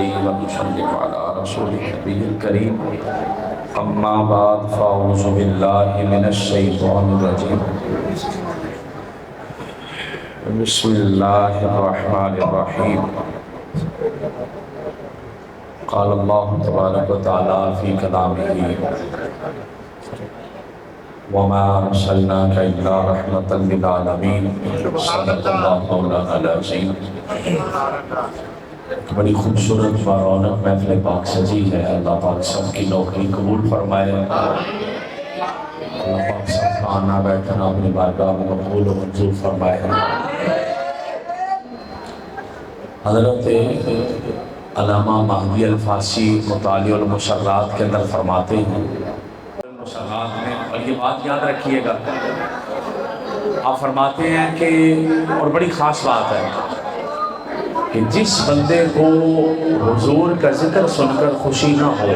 ونصلي ونسلم على رسول النبي الكريم أما بعد فأعوذ بالله من الشيطان الرجيم بسم الله الرحمن الرحيم قال الله تبارك وتعالى في كلامه وما أرسلناك إلا رحمة للعالمين صدق الله مولانا العظيم۔ بڑی خوبصورت و رونق محفل پاک سجی ہے۔ اللہ پاک سب کی نوکری قبول فرمائے۔ اللہ پاک سب کا آنا بیٹھنا اپنی بارگاہ میں قبول و منظور فرمائے۔ حضرت علامہ مہدی الفاسی مطالع المشرات کے اندر فرماتے ہیں، مشرات میں، اور یہ بات یاد رکھیے گا، آپ فرماتے ہیں کہ اور بڑی خاص بات ہے کہ جس بندے کو حضور کا ذکر سن کر خوشی نہ ہو،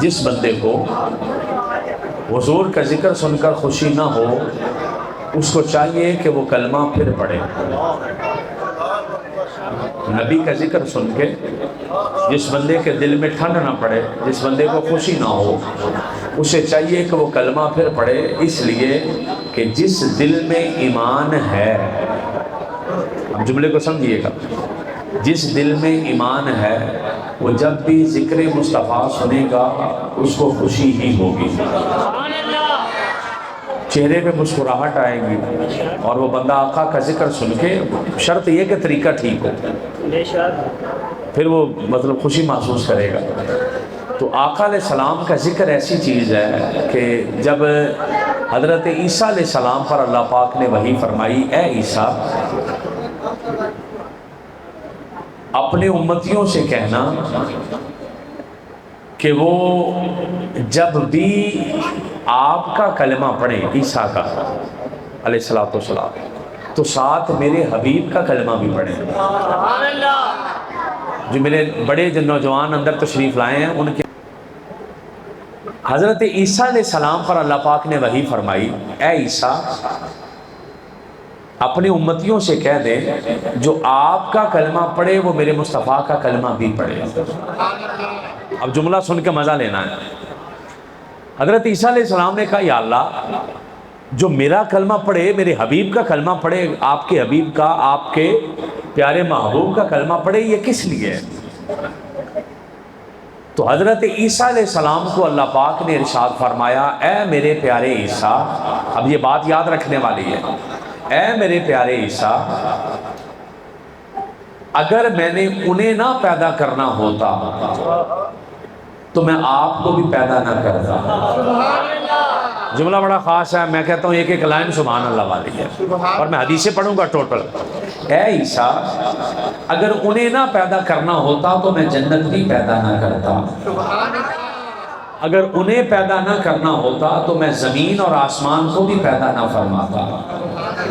جس بندے کو حضور کا ذکر سن کر خوشی نہ ہو، اس کو چاہیے کہ وہ کلمہ پھر پڑھے۔ نبی کا ذکر سن کے جس بندے کے دل میں ٹھنڈ نہ پڑے، جس بندے کو خوشی نہ ہو، اسے چاہیے کہ وہ کلمہ پھر پڑھے، اس لیے کہ جس دل میں ایمان ہے، اب جملے کو سمجھیے گا، جس دل میں ایمان ہے وہ جب بھی ذکر مصطفیٰ سنے گا اس کو خوشی ہی ہوگی، چہرے پہ مسکراہٹ آئے گی، اور وہ بندہ آقا کا ذکر سن کے، شرط یہ کہ طریقہ ٹھیک ہو، پھر وہ مطلب خوشی محسوس کرے گا۔ تو آقا علیہ السلام کا ذکر ایسی چیز ہے کہ جب حضرت عیسیٰ علیہ السلام پر اللہ پاک نے وحی فرمائی، اے عیسیٰ اپنے امتیوں سے کہنا کہ وہ جب بھی آپ کا کلمہ پڑھیں، عیسیٰ کا علیہ السلام، تو ساتھ میرے حبیب کا کلمہ بھی پڑھیں۔ جو میرے بڑے جو نوجوان اندر تشریف لائے ہیں، ان کے حضرت عیسیٰ علیہ السلام پر اللہ پاک نے وحی فرمائی، اے عیسیٰ اپنے امتیوں سے کہہ دیں جو آپ کا کلمہ پڑھے وہ میرے مصطفیٰ کا کلمہ بھی پڑھے۔ اب جملہ سن کے مزہ لینا ہے۔ حضرت عیسیٰ علیہ السلام نے کہا، یا اللہ جو میرا کلمہ پڑھے، میرے حبیب کا کلمہ پڑھے، آپ کے حبیب کا، آپ کے پیارے محبوب کا کلمہ پڑھے، یہ کس لیے ہے؟ تو حضرت عیسیٰ علیہ السلام کو اللہ پاک نے ارشاد فرمایا، اے میرے پیارے عیسیٰ، اب یہ بات یاد رکھنے والی ہے، اے میرے پیارے عیسیٰ اگر میں نے انہیں نہ پیدا کرنا ہوتا تو میں آپ کو بھی پیدا نہ کرتا۔ جملہ بڑا خاص ہے، میں کہتا ہوں ایک ایک لائن سبحان اللہ والی ہے، اور میں حدیثیں پڑھوں گا ٹوٹل۔ اے عیسیٰ اگر انہیں نہ پیدا کرنا ہوتا تو میں جنت بھی پیدا نہ کرتا، اگر انہیں پیدا نہ کرنا ہوتا تو میں زمین اور آسمان کو بھی پیدا نہ فرماتا۔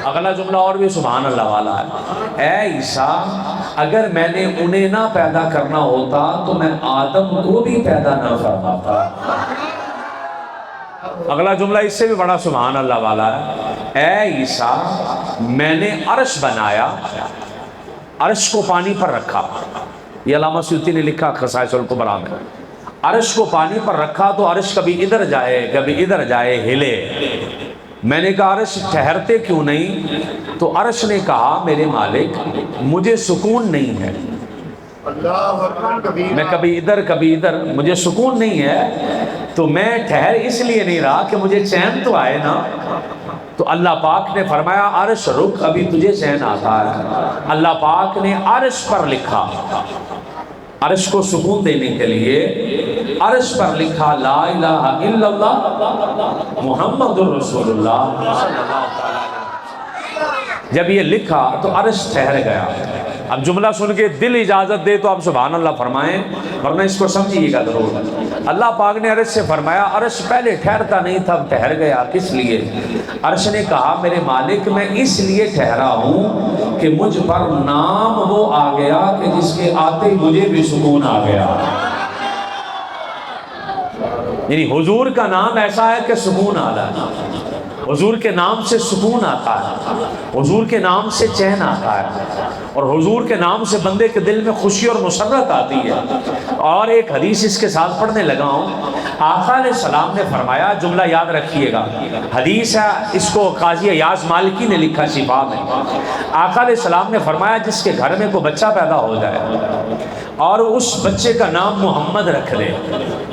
اگلا جملہ اور بھی سبحان اللہ والا ہے، اے عیسیٰ اگر میں نے انہیں نہ پیدا کرنا ہوتا تو میں آدم کو بھی پیدا نہ فرماتا۔ اگلا جملہ اس سے بھی بڑا سبحان اللہ والا ہے، اے عیسیٰ میں نے عرش بنایا، عرش کو پانی پر رکھا، یہ علامہ سیوطی نے لکھا خصائص الکبریٰ میں، عرش کو پانی پر رکھا تو عرش کبھی ادھر جائے کبھی ادھر جائے، ہلے۔ میں نے کہا عرش ٹھہرتے کیوں نہیں؟ تو عرش نے کہا میرے مالک مجھے سکون نہیں ہے، میں کبھی ادھر کبھی ادھر، مجھے سکون نہیں ہے، تو میں ٹھہر اس لیے نہیں رہا کہ مجھے چین تو آئے نا۔ تو اللہ پاک نے فرمایا عرش رک، ابھی تجھے چین آتا ہے۔ اللہ پاک نے عرش پر لکھا، عرش کو سکون دینے کے لیے عرش پر لکھا لا الہ الا اللہ محمد الرسول اللہ۔ جب یہ لکھا تو عرش ٹھہر گیا۔ اب جملہ سن کے دل اجازت دے تو آپ سبحان اللہ فرمائیں، ورنہ اس کو سمجھیے گا ضرور۔ اللہ پاک نے عرش سے فرمایا عرش پہلے ٹھہرتا نہیں تھا، اب ٹھہر گیا، کس لیے؟ عرش نے کہا میرے مالک میں اس لیے ٹھہرا ہوں کہ مجھ پر نام وہ آ گیا کہ جس کے آتے مجھے بھی سکون آ گیا۔ یعنی حضور کا نام ایسا ہے کہ سکون آ رہا ہے۔ حضور کے نام سے سکون آتا ہے، حضور کے نام سے چین آتا ہے، اور حضور کے نام سے بندے کے دل میں خوشی اور مسرت آتی ہے۔ اور ایک حدیث اس کے ساتھ پڑھنے لگا ہوں، آقا علیہ السلام نے فرمایا، جملہ یاد رکھیے گا، حدیث ہے، اس کو قاضی ایاز مالکی نے لکھا شفا میں۔ آقا علیہ السلام نے فرمایا جس کے گھر میں کوئی بچہ پیدا ہو جائے اور اس بچے کا نام محمد رکھ دے،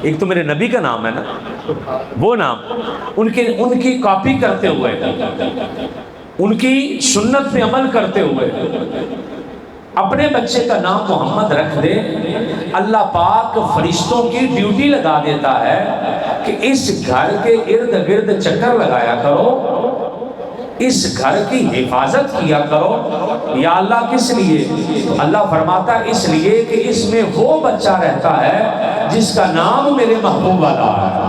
ایک تو میرے نبی کا نام ہے نا، وہ نام ان کی کاپی کرتے ہوئے، ان کی سنت پہ عمل کرتے ہوئے اپنے بچے کا نام محمد رکھ دے، اللہ پاک فرشتوں کی ڈیوٹی لگا دیتا ہے کہ اس گھر کے ارد گرد چکر لگایا کرو، اس گھر کی حفاظت کیا کرو۔ یا اللہ کس لیے؟ اللہ فرماتا ہے اس لیے کہ اس میں وہ بچہ رہتا ہے جس کا نام میرے محبوب والا ہے۔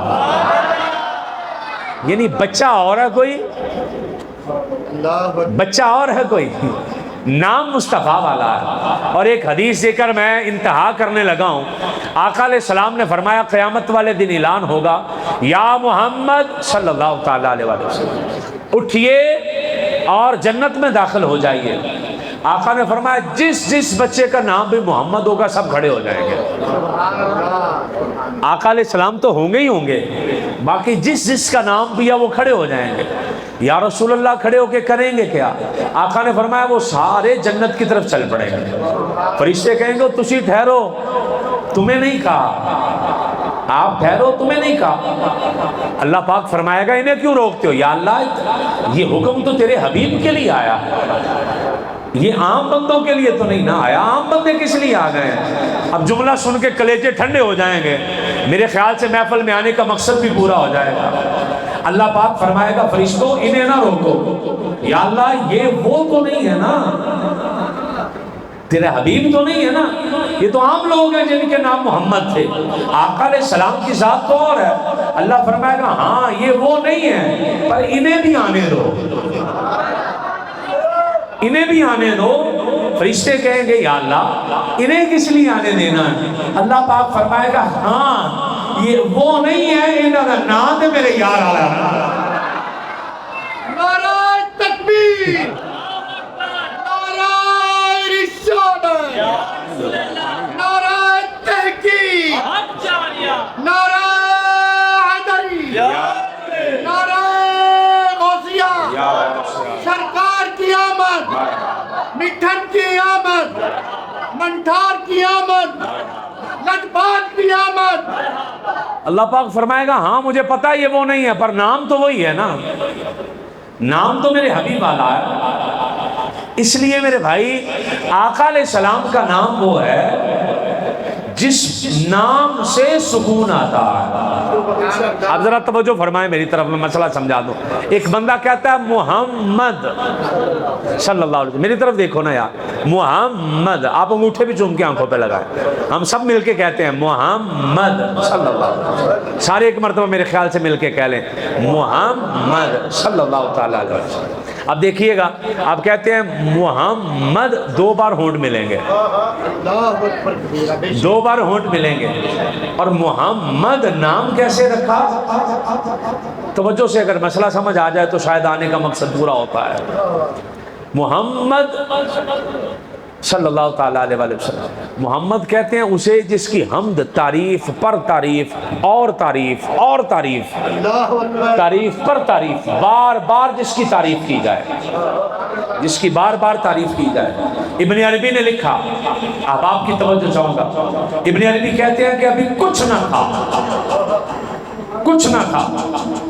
یعنی بچہ اور ہے کوئی، بچہ اور ہے کوئی، نام مصطفیٰ والا ہے۔ اور ایک حدیث دے کر میں انتہا کرنے لگا ہوں، آقا علیہ السلام نے فرمایا قیامت والے دن اعلان ہوگا، یا محمد صلی اللہ تعالیٰ علیہ وسلم اٹھئے اور جنت میں داخل ہو جائیے۔ آقا نے فرمایا جس جس بچے کا نام بھی محمد ہوگا سب کھڑے ہو جائیں گے۔ آقا علیہ السلام تو ہوں گے ہی ہوں گے، باقی جس جس کا نام بھی ہے وہ کھڑے ہو جائیں گے۔ یا رسول اللہ کھڑے ہو کے کریں گے کیا؟ آقا نے فرمایا وہ سارے جنت کی طرف چل پڑیں گے۔ فرشتے کہیں گے تسی ٹھہرو، تمہیں نہیں کہا، آپ ٹھہرو، تمہیں نہیں کہا۔ اللہ پاک فرمائے گا انہیں کیوں روکتے ہو؟ یا اللہ یہ حکم تو تیرے حبیب کے لیے آیا، یہ عام بندوں کے لیے تو نہیں نہ آیا، عام بندے کس لیے آ گئے ہیں؟ اب جملہ سن کے کلیجے ٹھنڈے ہو جائیں گے، میرے خیال سے محفل میں آنے کا مقصد بھی پورا ہو جائے گا۔ اللہ پاک فرمائے گا فرشتوں انہیں نہ روکو، یا اللہ یہ وہ تو نہیں ہے نا، تیرے حبیب تو نہیں ہے نا، یہ تو عام لوگ ہیں جن کے نام محمد تھے، آقا علیہ السلام کی ذات تو اور ہے۔ اللہ فرمائے گا ہاں یہ وہ نہیں ہے، پر انہیں بھی آنے دو، انہیں بھی آنے دو۔ فرشتے کہیں گے یا اللہ انہیں کس لیے آنے دینا ہے؟ اللہ پاک فرمائے گا ہاں یہ وہ نہیں ہے، انہوں کا نام ہے میرے یار آ رہا۔ نعرہ تکبیر، نعرہ رسالت، نعرہ تحقیق، نعرہ حیدری، نعرہ غوثیہ، سرکار کی آمد، مٹھن کی آمد، منٹھار کی آمد، لجپال کی آمد۔ اللہ پاک فرمائے گا ہاں مجھے پتا یہ وہ نہیں ہے، پر نام تو وہی ہے نا، نام تو میرے حبیب والا ہے۔ اس لیے میرے بھائی آقا علیہ السلام کا نام وہ ہے جس نام سے سکون آتا ہے۔ اب ذرا توجہ فرمائیں میری طرف، میں مسئلہ سمجھا دوں۔ ایک بندہ کہتا ہے محمد صلی اللہ علیہ وسلم، میری طرف دیکھو نا یار، محمد، آپ انگوٹھے بھی چوم کے آنکھوں پہ لگائیں، ہم سب مل کے کہتے ہیں محمد صلی اللہ علیہ وسلم، سارے ایک مرتبہ میرے خیال سے مل کے کہہ لیں محمد صلی اللہ تعالیٰ علیہ وسلم۔ اب دیکھیے گا، آپ کہتے ہیں محمد، دو بار ہونٹ ملیں گے، دو بار ہونٹ ملیں گے، اور محمد نام کیسے رکھا؟ توجہ سے اگر مسئلہ سمجھ آ جائے تو شاید آنے کا مقصد پورا ہوتا ہے۔ محمد صلی اللہ تعالیٰ علیہ وسلم، محمد کہتے ہیں اسے جس کی حمد، تعریف پر تعریف اور تعریف اور تعریف، تعریف پر تعریف، بار بار جس کی تعریف کی جائے، جس کی بار بار تعریف کی جائے۔ ابن عربی نے لکھا، اب آپ کی توجہ چاہوں گا، ابن عربی کہتے ہیں کہ ابھی کچھ نہ تھا، کچھ نہ تھا،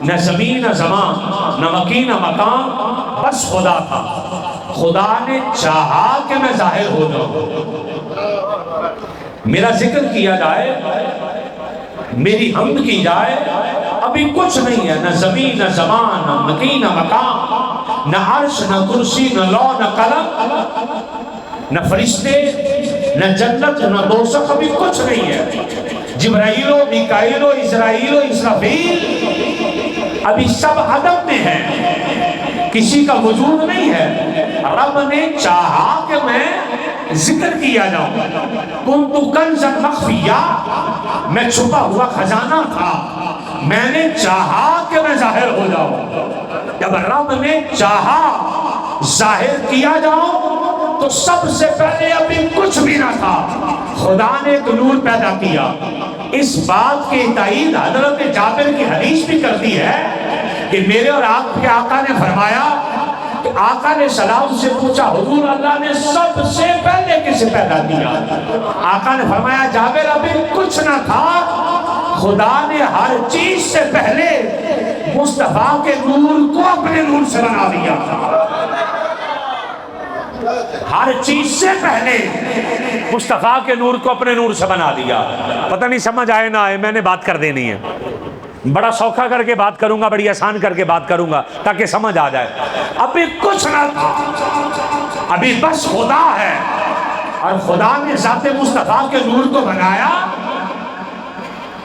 نہ زمین نہ زمان نہ مکین نہ مکان، بس خدا تھا، خدا نے چاہا کہ میں ظاہر ہو جاؤں، میرا ذکر کیا جائے، میری حمد کی جائے۔ ابھی کچھ نہیں ہے، نہ زمین نہ زمان نہ مکین نہ مکان، نہ عرش نہ کرسی نہ لوح نہ قلم، نہ فرشتے نہ جنت نہ دوزخ، ابھی کچھ نہیں ہے۔ جبرائیل و میکائیل و اسرائیل و اسرافیل ابھی سب عدم میں ہیں، کسی کا وجود نہیں ہے۔ رب نے چاہا کہ میں ذکر کیا جاؤں، کنتُ کنزا مخفیا، میں چھپا ہوا خزانہ تھا، میں نے چاہا کہ میں ظاہر ہو جاؤں۔ جب رب نے چاہا ظاہر کیا جاؤ تو سب سے پہلے ابھی کچھ بھی نہ تھا، خدا نے ایک نور پیدا کیا۔ اس بات کی تائید حضرت جابر کی حدیث بھی کرتی ہے کہ میرے اور آپ کے آقا نے فرمایا کہ آقا نے سلام سے پوچھا حضور اللہ نے سب سے پہلے کسے پیدا کیا؟ آقا نے فرمایا جابر ابھی کچھ نہ تھا، خدا نے ہر چیز سے پہلے مصطفیٰ کے نور کو اپنے نور سے بنا دیا۔ ہر چیز سے پہلے مصطفیٰ کے نور کو اپنے نور سے بنا دیا۔ پتہ نہیں سمجھ آئے نہ آئے، میں نے بات کر دینی ہے، بڑا سوکھا کر کے بات کروں گا، بڑی آسان کر کے بات کروں گا تاکہ سمجھ آ جائے۔ ابھی کچھ نہ تھا، ابھی بس خدا ہے، اور خدا نے ذات مصطفیٰ کے نور کو بنایا۔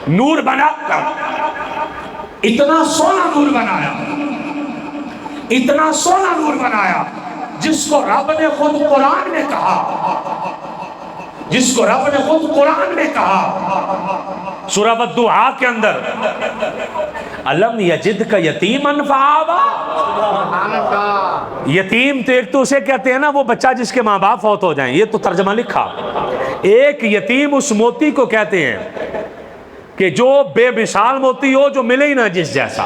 نور بنا کر اتنا سونا نور بنایا، اتنا سونا نور بنایا جس کو رب نے خود قرآن میں کہا، جس کو رب نے خود قرآن میں کہا سورہ الدعاء کے اندر، الم یجدک یتیما فآویٰ۔ یتیم تو ایک تو اسے کہتے ہیں نا وہ بچہ جس کے ماں باپ فوت ہو جائیں، یہ تو ترجمہ لکھا۔ ایک یتیم اس موتی کو کہتے ہیں کہ جو بے مثال موتی ہو، جو ملے ہی نہ جس جیسا،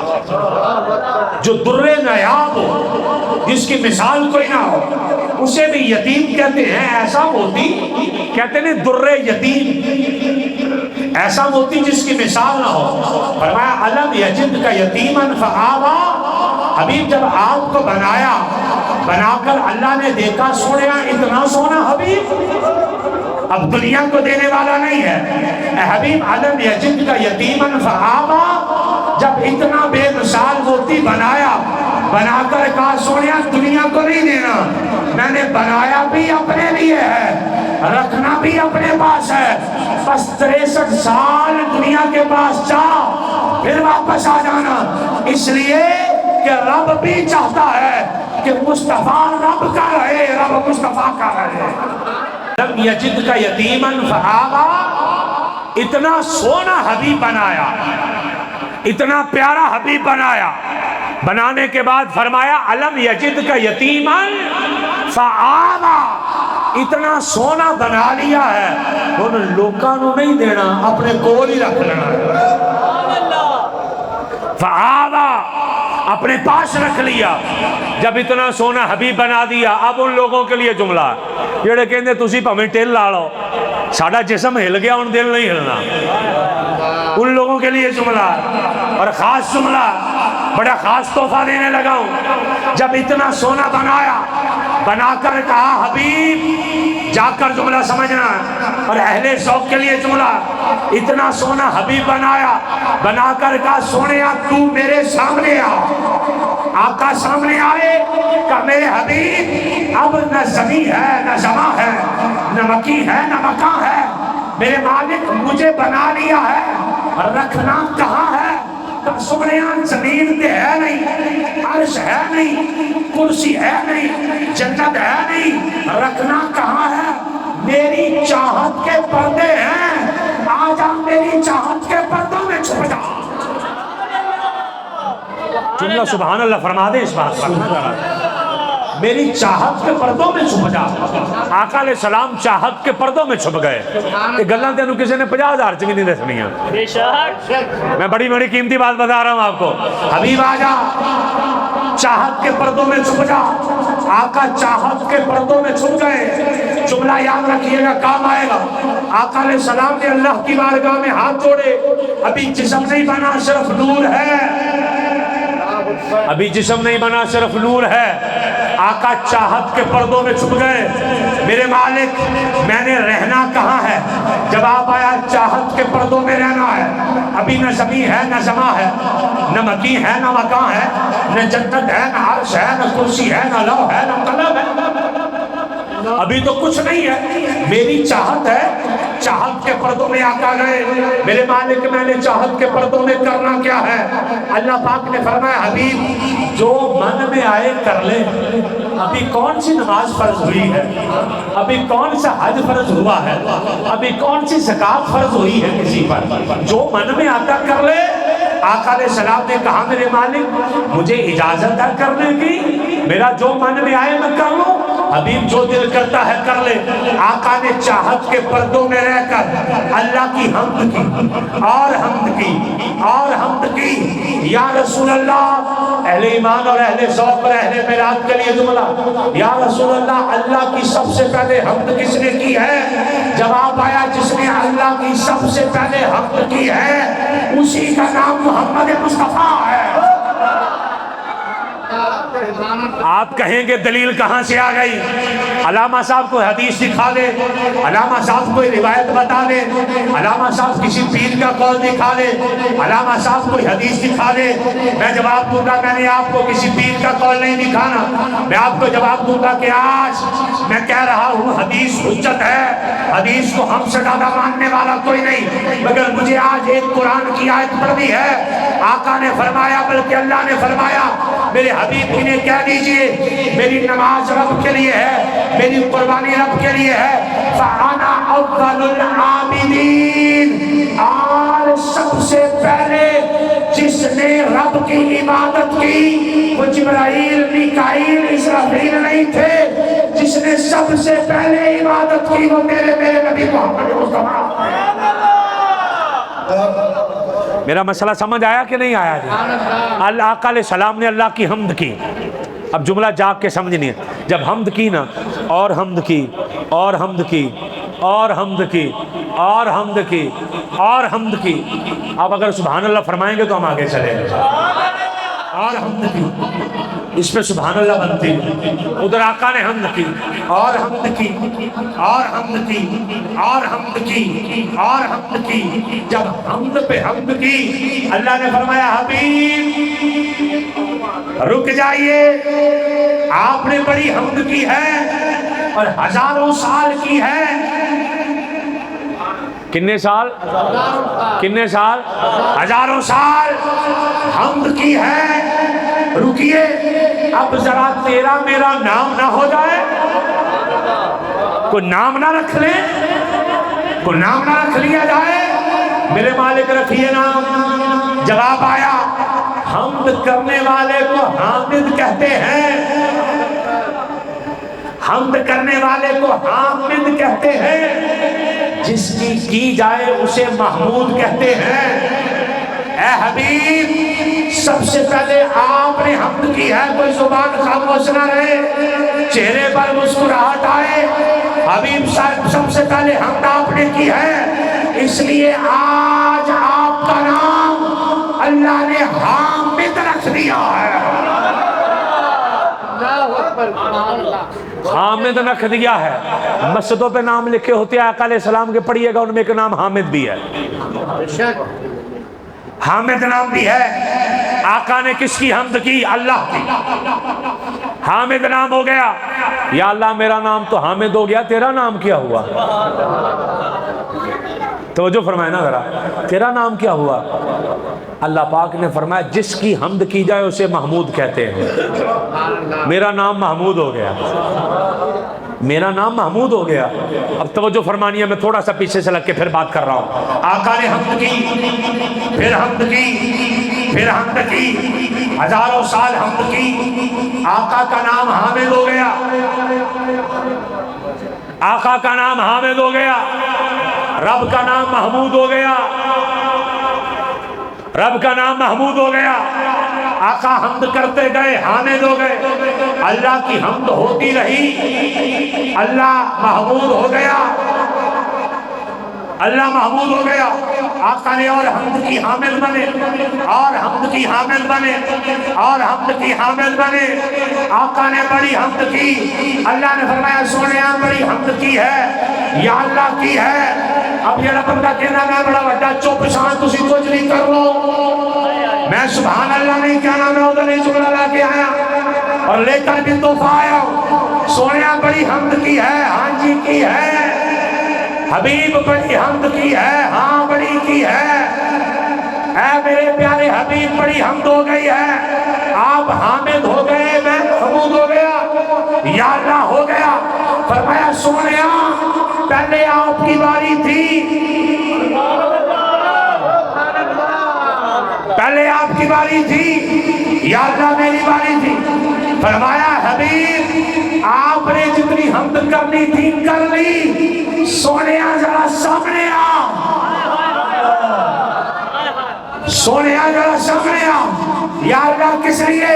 جو درے نایاب ہو، جس کی مثال کوئی نہ ہو، اسے بھی یتیم کہتے ہیں۔ ایسا موتی کہتے ہیں درے یتیم، ایسا موتی جس کی مثال نہ ہو۔ فرمایا الم یجدک یتیما فآویٰ، حبیب جب آپ کو بنایا، بنا کر اللہ نے دیکھا سونا اتنا سونا حبیب اب دنیا کو دینے والا نہیں ہے۔ اے حبیب الم یجدک یتیما فآویٰ، جب اتنا بے مثال موتی بنایا، بنا کر کہا سونیا دنیا کو نہیں دینا، میں نے بنایا بھی اپنے لیے ہے، رکھنا بھی اپنے پاس ہے، بس 63 سال دنیا کے پاس جا پھر واپس آ جانا، اس لیے کہ رب بھی چاہتا ہے کہ مصطفیٰ رب کا رہے، رب مصطفیٰ کا رہے۔ لم یجدک یتیما فآویٰ، اتنا سونا حبیب بنایا، اتنا پیارا حبیب بنایا، بنانے کے بعد فرمایا الم یجدک یتیما فآویٰ، اتنا سونا بنا لیا ہے انہوں نے لوکاں نو نہیں دینا، اپنے کول ہی رکھ لینا۔ فآویٰ، اپنے پاس رکھ لیا۔ جب اتنا سونا حبیب بنا دیا، اب ان لوگوں کے لیے جملہ جڑے کہندے تسی پاویں ٹل لا لو، ساڈا جسم ہل گیا ہن دل نہیں ہلنا، ان لوگوں کے لیے جملہ اور خاص جملہ، بڑا خاص تحفہ دینے لگا ہوں۔ جب اتنا سونا بنایا، بنا کر کہا حبیب، جا کر جملہ سمجھنا، اور اہل ذوق کے لیے جملہ، اتنا سونا حبیب بنایا، بنا کر کہا سونیا تو میرے سامنے آ۔ آقا سامنے آئے، کہا میرے حبیب اب نہ زمین ہے نہ زماں ہے، نہ مکی ہے نہ مکان ہے، میرے مالک مجھے بنا لیا ہے، رکھنا کہاں ہے؟ سبحان زمین تے ہے نہیں، عرش ہے نہیں، کرسی ہے نہیں، جنت ہے نہیں، رکھنا کہاں ہے؟ میری چاہت کے پردے ہیں، آجا میری چاہت کے پردوں میں چھپ جا۔ جملہ سبحان اللہ فرما دے اس بات پر، میری چاہت کے پردوں میں چھپ جا۔ آقا علیہ السلام چاہت کے پردوں میں چھپ گئے۔ یہ گلاں تینوں کسی نے 50,000 چ بھی نہیں دسنی ہیں، میں بڑی بڑی قیمتی بات بتا رہا ہوں آپ کو۔ حبیب آجا، چاہت کے پردوں میں چھپ جا۔ آقا چاہت کے پردوں میں چھپ گئے۔ جملہ یاد رکھیے گا، کام آئے گا۔ آقا علیہ السلام نے اللہ کی بارگاہ میں ہاتھ جوڑے، ابھی جسم نہیں بنا صرف نور ہے، ابھی جسم نہیں بنا صرف نور ہے۔ آقا چاہت کے پردوں میں چھپ گئے، میرے مالک میں نے رہنا کہاں ہے؟ جواب آیا چاہت کے پردوں میں رہنا ہے، ابھی نہ زمین ہے نہ زماں ہے، نہ مکی ہے نہ مکان ہے، نہ جنت ہے نہ عرش ہے نہ کرسی ہے نہ لوح ہے نہ قلم ہے، ابھی تو کچھ نہیں ہے، میری چاہت ہے۔ چاہت کے پردوں میں آقا گئے، میرے مالک میں نے چاہت کے پردوں میں کرنا کیا ہے؟ اللہ پاک نے فرمایا حبیب جو من میں آئے کر لے۔ ابھی کون سی نماز فرض ہوئی ہے؟ ابھی کون سا حج فرض ہوا ہے؟ ابھی کون سی زکوٰۃ فرض ہوئی ہے کسی پر؟ جو من میں آتا کر لے، آقا علیہ السلام نے کہا میرے مالک مجھے اجازت ہے کرنے کی، میرا جو من میں آئے میں کر لوں، حبیب جو دل کرتا ہے کر لے۔ آقا نے چاہت کے پردوں میں رہ کر اللہ کی حمد کی اور حمد کی اور حمد کی۔ یا رسول اللہ، اہل ایمان اور اہل ذوق اور اہل میرات کے لیے جملہ، یا رسول اللہ اللہ کی سب سے پہلے حمد کس نے کی ہے؟ جواب آیا جس نے اللہ کی سب سے پہلے حمد کی ہے اسی کا نام محمد مصطفیٰ ہے۔ آپ کہیں گے دلیل کہاں سے آ گئی؟ علامہ صاحب کو حدیث دکھا دے، علامہ صاحب کوئی روایت بتا دے، علامہ صاحب کسی پیر کا قول دکھا دے، علامہ صاحب کوئی حدیث دکھا دے، میں جواب دوں گا میں نے آپ کو کسی پیر کا قول نہیں دکھانا، میں آپ کو جواب دوں گا کہ آج میں کہہ رہا ہوں حدیث حجت ہے، حدیث کو ہم سے زیادہ ماننے والا کوئی نہیں، مگر مجھے آج ایک قرآن کی آیت پڑھی ہے، آقا نے فرمایا بلکہ اللہ نے فرمایا میرے حبیب انہیں کہہ دیجئے میری نماز رب کے لیے ہے، میری قربانی رب کے لیے ہے، فَأَنَا أَوَّلُ الْعَابِدِينَ، اور سب سے پہلے جس نے رب کی عبادت کی وہ جبرائیل میکائیل اسرافیل نہیں تھے، جس نے سب سے پہلے عبادت کی وہ میرے نبی محمد مصطفیٰ۔ میرا مسئلہ سمجھ آیا کہ نہیں آیا جی؟ اللہ آقا علیہ السلام نے اللہ کی حمد کی، اب جملہ جاگ کے سمجھنی ہے، جب حمد کی نا اور حمد کی اور حمد کی اور حمد کی اور حمد کی اور حمد کی، آپ اگر سبحان اللہ فرمائیں گے تو ہم آگے چلیں گے، اور حمد کی اس پہ سبحان اللہ بنتی، ادھر آقا نے حمد کی اور حمد کی اور حمد کی اور حمد کی اور حمد کی، جب حمد پہ حمد کی اللہ نے فرمایا حبیب رک جائیے، آپ نے بڑی حمد کی ہے اور ہزاروں سال کی ہے، کتنے سال؟ کتنے سال؟ ہزاروں سال حمد کی ہے، رکیے اب ذرا تیرا میرا نام نہ ہو جائے، کوئی نام نہ رکھ لے، کوئی نام نہ رکھ لیا جائے، میرے مالک رکھیے نام۔ جواب آیا حمد کرنے والے کو حامد کہتے ہیں، حمد کرنے والے کو حامد کہتے ہیں، جس کی جائے اسے محمود کہتے ہیں۔ اے حبیب سب سے پہلے آپ نے حمد کی ہے، کوئی زبان خاموش نہ رہے، چہرے پر مسکراہٹ آئے، حبیب صاحب سب سے پہلے حمد آپ نے کی ہے، اس لیے آج آپ کا نام اللہ نے حامد رکھ دیا ہے، حامد رکھ دیا ہے۔ مسجدوں پہ نام لکھے ہوتے ہیں آقا علیہ السلام کے، پڑھیے گا ان میں ایک نام حامد بھی ہے، حامد نام بھی ہے۔ آقا نے کس کی حمد کی؟ اللہ کی، حامد نام ہو گیا۔ یا اللہ میرا نام تو حامد ہو گیا، تیرا نام کیا ہوا؟ توجہ فرمائے نا ذرا، تیرا نام کیا ہوا؟ اللہ پاک نے فرمایا جس کی حمد کی جائے اسے محمود کہتے ہیں، میرا نام محمود ہو گیا، میرا نام محمود ہو گیا۔ اب توجہ فرمانی ہے، میں تھوڑا سا پیچھے سے لگ کے پھر بات کر رہا ہوں۔ آقا نے حمد کی، پھر حمد کی، پھر حمد کی، ہزاروں سال حمد کی، آقا کا نام حامد ہو گیا، آقا کا نام حامد ہو گیا، رب کا نام محمود ہو گیا، رب کا نام محمود ہو گیا۔ آقا حمد کرتے گئے، حامد ہو گئے، اللہ کی حمد ہوتی رہی، اللہ محمود ہو گیا، اللہ محمود ہو گیا۔ آقا نے اور حمد کی حامد بنے، اور حمد کی حامد بنے، اور حمد کی حامد بنے۔ آقا نے بڑی حمد کی، اللہ نے فرمایا سونیا بڑی حمد کی ہے، یا اللہ کی ہے۔ اب یہ بندہ کہنا میں بڑا بڑا چپ شان تسی کچھ نہیں کر لو، میں سبحان اللہ نہیں کہنا، میں ادھر نہیں جملہ لا کے آیا اور لے کر بھی تحفہ آیا ہوں۔ سونیا بڑی حمد کی ہے، ہاں جی کی ہے، حبیب بڑی حمد کی ہے، ہاں بڑی کی ہے۔ اے میرے پیارے حبیب بڑی حمد ہو گئی ہے، آپ حامد ہو گئے، میں حمود ہو گیا، یا اللہ ہو گیا۔ فرمایا سونیا پہلے آپ کی باری تھی، پہلے آپ کی باری تھی یا اللہ میری باری تھی. فرمایا حبیب آپ نے جتنی حمد کرنی تھی کر لی. سونیا ذرا سامنے آ, سونیا ذرا سامنے آ. یا اللہ کس لیے؟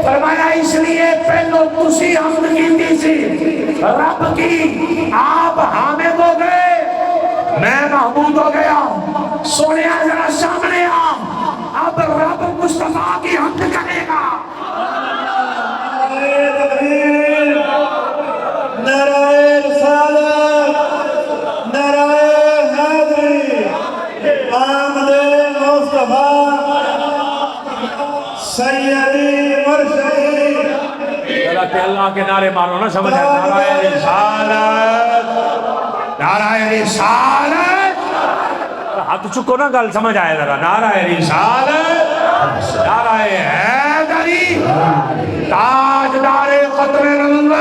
فرمایا اس لیے پہلو تسی حمد کی تھی رب کی, آپ حامد ہو گئے, میں محمود ہو گیا. سونیا ذرا سامنے آ, اب رب مصطفیٰ کی حمد کرے گا. نعرہ رسالت, نعرہ حیدری, آمد مصطفیٰ سیدی مرشدی. اللہ کے نعرے مارو نا, سمجھ آئے. نعرہ رسالت, نعرہ رسالت. ہاتھ چکو نا, گل سمجھ آئے ذرا. نعرہ رسالت, نعرہ حیدری, تاجدار ختم نبوت.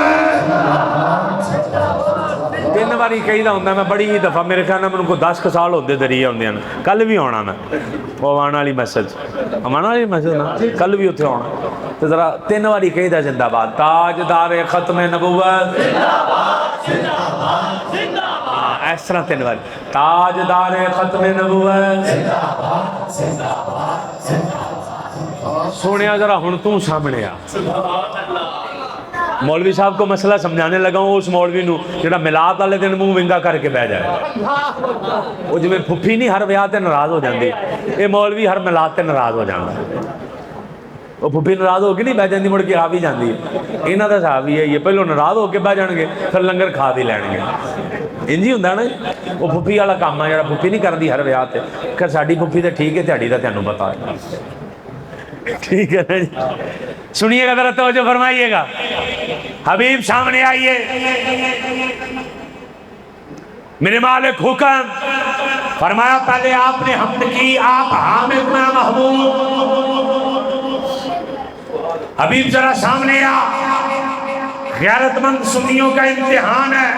تین باری کہی دا ہوندا, میں بڑی ہی دفعہ, میرے خیال میں کو 10 سال ہوندے دریے ہوندے ہیں. کل بھی ہونا میں امان والی مسجد, امان والی مسجد نا, کل بھی اتنے ہونا. تو ذرا 3 باری کہی دا زندہ باد. تاجدار ختم نبوت, اس طرح 3 باری. تاجدار ختم نبوت. سونیا ذرا ہن تو سامنے آ. مولوی صاحب کو مسئلہ سمجھانے لگا ہوں, اس مولوی نو جڑا میلاد والے دن منہ ونگا کر کے بہ جائے. وہ جویں پھپھی نہیں ہر ویاہ تے ناراض ہو جاندی, اے مولوی ہر میلاد تے ناراض ہو جاندا. وہ پھپھی ناراض ہو کے نہیں بہ جاندی, مڑ کے آ بھی جاندی. انہاں دا حساب ہی ہے, یہ پہلو ناراض ہو کے بہ جان گے, پھر لنگر کھا دی لین گے. انج ہی ہوندا نا. وہ پھپھی والا کام ہے جڑا پھپھی نہیں کردی ہر ویاہ تے. کہ ساڈی پھپھی تے ٹھیک ہے, تہاڈی دا تانوں پتہ ہے. ٹھیک ہے نا جی. سنیے گا ذرا, توجہ فرمائیے گا. حبیب سامنے آئیے. میرے مالک حکم فرمایا پہلے آپ نے حمد کی, آپ حامد میں محمود. حبیب ذرا سامنے آ. غیرت مند سنیوں کا امتحان ہے.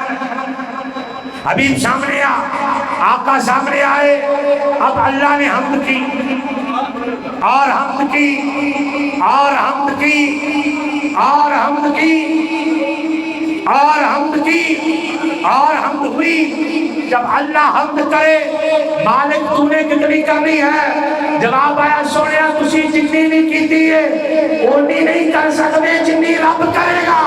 حبیب سامنے آ, آقا سامنے آئے. اب اللہ نے حمد کی اور حمد کی اور حمد کی اور حمد کی اور حمد کی اور حمد ہوئی. جب اللہ حمد کرے, مالک تو نے کتنی کرنی ہے؟ جواب آیا سونیا تسی جتنی نہیں کیتی ہے اونی نہیں کر سکتے جتنی رب کرے گا.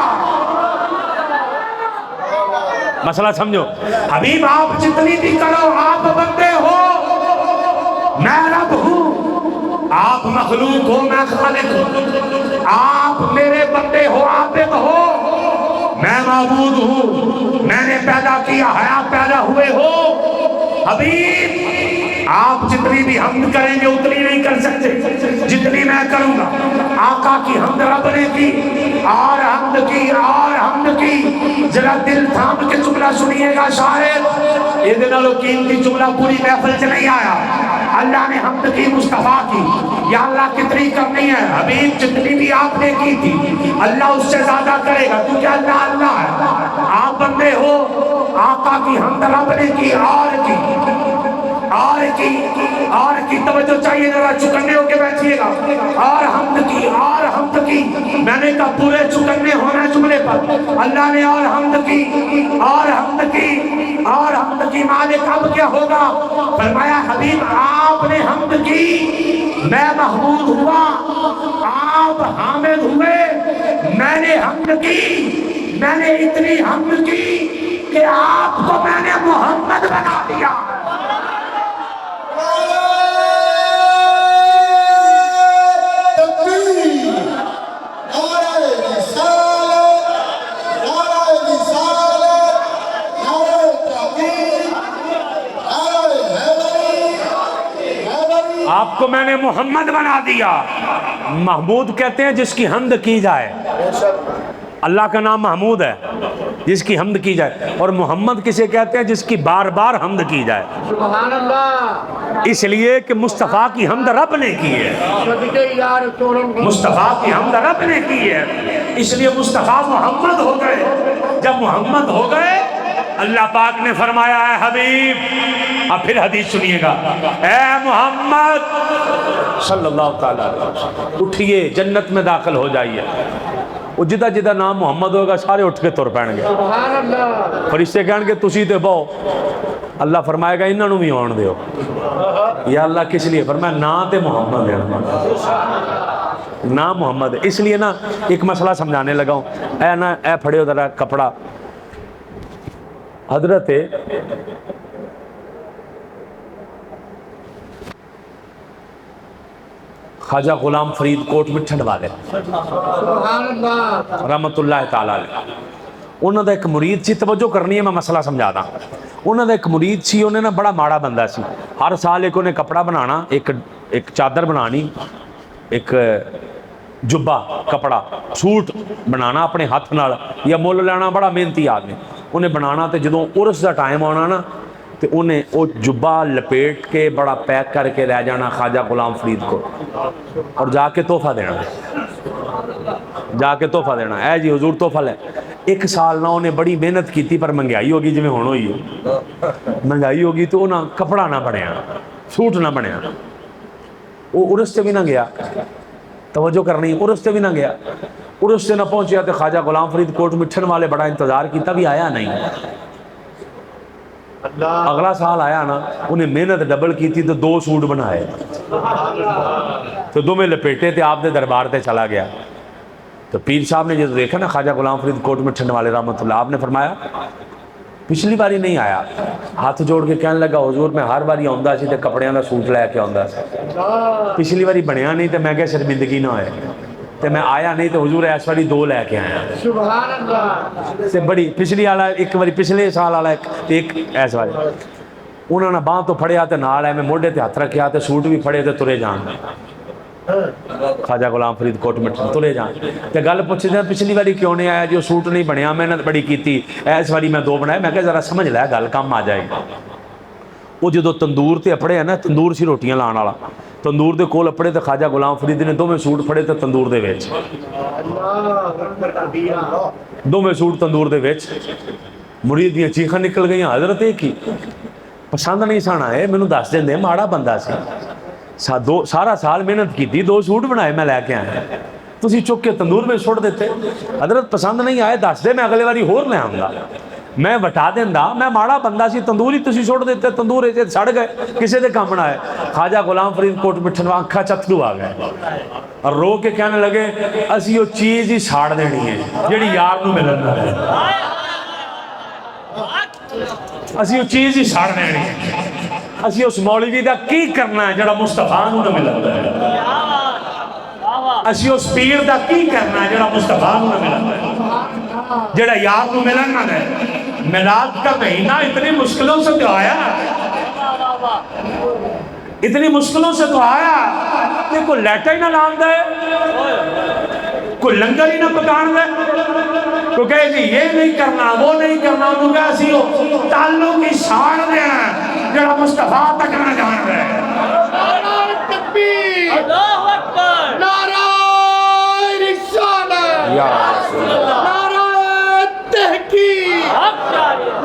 مسئلہ سمجھو. حبیب آپ جتنی بھی کرو, آپ بندے ہو, میں رب ہوں. آپ مخلوق ہو, میں خالق ہوں. آپ میرے بندے ہو, عابد ہو, میں معبود ہوں. میں نے پیدا کیا ہے, آپ پیدا ہوئے ہو. حبیب آپ جتنی بھی حمد کریں گے اتنی نہیں کر سکتے جتنی میں کروں گا. آقا کی حمد رب نے کی اور حمد کی اور حمد کی. ذرا دل تھام کے جملہ سنیے گا. شاید یہ دنوں قیمتی جملہ پوری محفل سے نہیں آیا. اللہ نے حمد کی مصطفیٰ کی. یا اللہ کتنی کرنی ہے؟ حبیب جتنی بھی آپ نے کی تھی اللہ اس سے زیادہ کرے گا, کیونکہ اللہ اللہ ہے. آپ بندے ہو, آقا کی حمد رب نے کی اور کی اور کی اور کی. توجہ چاہیے, ذرا چکنے ہو کے بیٹھیے گا. اور حمد کی اور حمد کی. میں نے کہا پورے چکنے ہونا جملے پر. اللہ نے اور حمد کی اور حمد کی اور حمد کی. مالک اب کیا ہوگا؟ فرمایا حبیب آپ نے حمد کی, میں محمود ہوا, آپ حامد ہوئے. میں نے حمد کی, میں نے اتنی حمد کی کہ آپ کو میں نے محمد بنا دیا. آپ کو میں نے محمد بنا دیا. محمود کہتے ہیں جس کی حمد کی جائے. اللہ کا نام محمود ہے جس کی حمد کی جائے, اور محمد کسے کہتے ہیں جس کی بار بار حمد کی جائے. سبحان اللہ. اس لیے کہ مصطفیٰ کی حمد رب نے کی ہے. مصطفیٰ کی حمد رب نے کی ہے, اس لیے مصطفیٰ محمد ہو گئے. جب محمد ہو گئے اللہ پاک نے فرمایا ہے حبیب، اب پھر حدیث سنیے گا، اے محمد صلی اللہ تعالیٰ علیہ وسلم اٹھئے جنت میں داخل ہو جائیے۔ وہ جدہ جدہ نام محمد ہوگا سارے اٹھ کے تر پہن گے، سبحان اللہ، فرشتے کہن گے تسی تے بہو، اللہ فرمائے گا انہوں بھی آن دیو، یا اللہ کس لیے؟ فرمایا نا تے محمد ہے، نا محمد ہے۔ اس لیے نا ایک مسئلہ سمجھانے لگا ہوں، اے پھڑے ہو ذرا کپڑا، حضرت خواجہ غلام فرید کوٹ مٹھن والے سبحان اللہ، رحمت اللہ تعالیٰ علیہ، انہوں دا ایک مرید سی، توجہ کرنی ہے میں مسئلہ سمجھا دا، انہوں دا ایک مرید سی، انہیں نا بڑا ماڑا بندہ سی، ہر سال ایک انہیں کپڑا بنانا، ایک چادر بنانی، ایک جبہ کپڑا سوٹ بنانا اپنے ہاتھ نال یا مول لینا، بڑا محنتی آدمی، انہیں بنانا تے جدوں عرس دا ٹائم آنا نا تے انہیں وہ جبہ لپیٹ کے بڑا پیک کر کے لے جانا خواجہ غلام فرید کو، اور جا کے تحفہ دینا، جا کے تحفہ دینا، اے جی حضور تحفہ لے۔ ایک سال نہ انہیں بڑی محنت کی تھی، پر مہنگائی ہوگی جی میں ہونا ہوئی ہے، مہنگائی ہوگی تو انہیں کپڑا نہ بنیا، سوٹ نہ بنیا، وہ عرس تے بھی نہ گیا، توجہ کرنی، عرس تے بھی نہ گیا، عرس سے نہ پہنچیا تو خواجہ غلام فرید کوٹ مٹھن والے بڑا انتظار کیتا بھی آیا نہیں، اگلا سال آیا نا، انہیں محنت ڈبل کی تھی تو 2 سوٹ بنائے، تو 2 میں لپیٹے تھے، آپ دے دربار تے چلا گیا، تو پیر صاحب نے جب دیکھا نا خواجہ غلام فرید کوٹ مٹھن والے رحمت اللہ، آپ نے فرمایا پچھلی باری نہیں آیا، ہاتھ جوڑ کے کہنے لگا حضور میں ہر باری آؤندا سی تے کپڑیاں دا سوٹ لے کے آؤندا سی، پچھلی باری بنیا نہیں تے میں کہ شرمندگی نہ ہوئے تے میں آیا نہیں تے حضور اس باری 2 لے کے آیا، سبحان اللہ، تے بڑی پچھلی والا ایک باری پچھلے سال والا ایک ایس والے انہوں نے باں تو پھڑیا تے نال ہے میں موڈے تے ہاتھ رکھیا تے سوٹ بھی پھڑے تے ترے جان، خواجہ غلام فرید کوٹ مٹھن ترے جان، تے گل پوچھتے ہیں پچھلی باری کیوں نہیں آیا، جو سوٹ نہیں بنیا محنت بڑی کیتی، اس باری میں 2 بنائے، میں کہ ذرا سمجھ لے گل کم آ جائے گا۔ وہ جدو تندور تے اپڑے ہیں نا، تندور سی روٹیاں لان والا، تندور دے کول اپڑے تے خواجہ غلام فرید نے 2 سوٹ پھڑے تے تندور دے وچ، 2 سوٹ تندور دے وچ، مرید دیاں چیخاں نکل گئیاں، حضرت ایک ہی پسند نہیں سانا ہے، مینوں دس دے ماڑا بندہ سی، سارا سال محنت کی تھی، 2 سوٹ بنائے میں لے کے آیا، تسی چک کے تندور میں چھوڑ دیتے، حضرت پسند نہیں آئے دس دے میں اگلے واری ہور لے آؤں گا، میں وٹا دینا، میں ماڑا بندہ سی، تندور ہی تسی چھوڑ دیتے، تندور ایسے سڑ گئے، کسے دے کام نہ آئے۔ خواجہ غلام فرید کوٹ مٹھن آنکھا چتلو آ گئے اور رو کے کہنے لگے اسی وہ چیز ہی ساڑ دینی ہے جیڑی یار نو ملن نہ ہے، اسی وہ چیز ہی ساڑ دینی ہے، اسی اس مولوی دا کی کرنا ہے جڑا مصطفیٰ نو نہ ملن ہے، اسی اس پیر دا کی کرنا ہے جڑا مصطفیٰ نو نہ ملن ہے، جڑا یار نو ملن نہ ہے۔ میلاد کا مہینہ اتنی مشکلوں سے تو آیا، اتنی مشکلوں سے تو آیا کہ کوئی لیٹا ہی نہ لان دے، کوئی لنگر ہی نہ پکان دے، کوئی کہے جی یہ نہیں کرنا وہ نہیں کرنا، انہوں کہا سی ہو تعلق کی ساڑ دے ہیں جڑا مصطفیٰ تک نہ جان رہے۔ نعرہ تکبیر، اللہ اکبر، نعرہ رسالت، یا رسول اللہ، نعرہ تحقیق،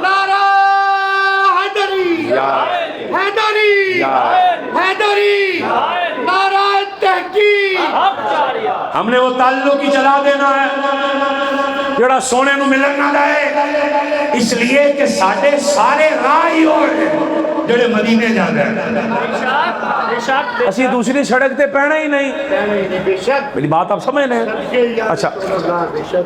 نعرہ حیدری، حیدری، حیدری، نعرہ تحقیق۔ ہم نے وہ تعلق ہی چلا دینا ہے جڑا سونے نو ملن نہ دے، اس لیے کہ ساڑھے سارے راہی ہوئے جڑے مدینے جاندے ہیں، اسی دوسری سڑک تے پہنے ہی نہیں۔ میری بات آپ سمجھ لیں؟ اچھا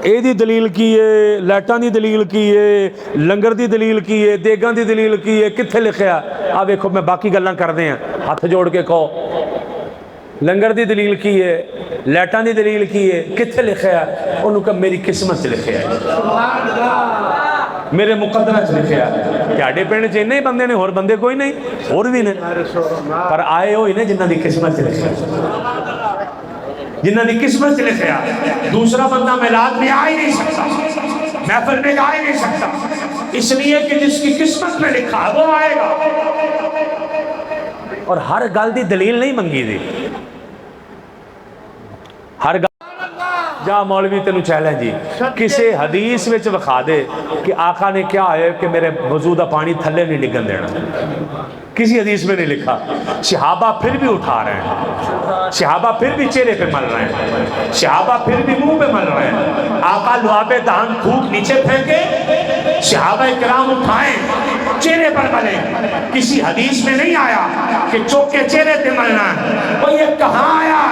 اے دی دلیل کی ہے، لیٹاں دی دلیل کی ہے، لنگر دی دلیل کی ہے، دیگاں دی دلیل کی ہے، کتھے لکھیا؟ آپ دیکھو میں باقی گلاں کر دیں ہیں، ہاتھ جوڑ کے کہو لنگر دی دلیل کی ہے، لیٹاں دی دلیل کی ہے، کتھے لکھیا؟ انہوں کہا میری قسمت سے لکھیا ہے، میرے مقدرہ سے لکھیا ہے، کیاڑے پینے چاہیے نہیں بندے نے، اور بندے کوئی نہیں، اور بھی نہیں، پر آئے ہوئی نے جنہ دی قسمت سے لکھیا، جنہ دی قسمت سے لکھیا۔ دوسرا بندہ میلاد میں آ ہی نہیں سکتا، محفل میں آ ہی نہیں سکتا، اس لیے کہ جس کی قسمت میں لکھا ہے وہ آئے گا، اور ہر گل دی دلیل نہیں منگی دی، ہر گل جا مولوی تینوں چیلنج جی کسی حدیث وچ وکھا دے کہ آقا نے کیا ہے کہ میرے وضو دا پانی تھلے نہیں ڈگن دینا. کسی حدیث میں نہیں لکھا. صحابہ پھر بھی اٹھا رہے ہیں, صحابہ پھر بھی چہرے پہ مل رہے ہیں, صحابہ پھر بھی منہ پہ مل رہے ہیں. آقا لعاب دہن تھوک نیچے پھینکے, صحابہ کرام اٹھائیں چہرے پر ملے. کسی حدیث میں نہیں آیا کہ چوک کے چہرے پہ ملنا ہے. وہ یہ کہاں آیا؟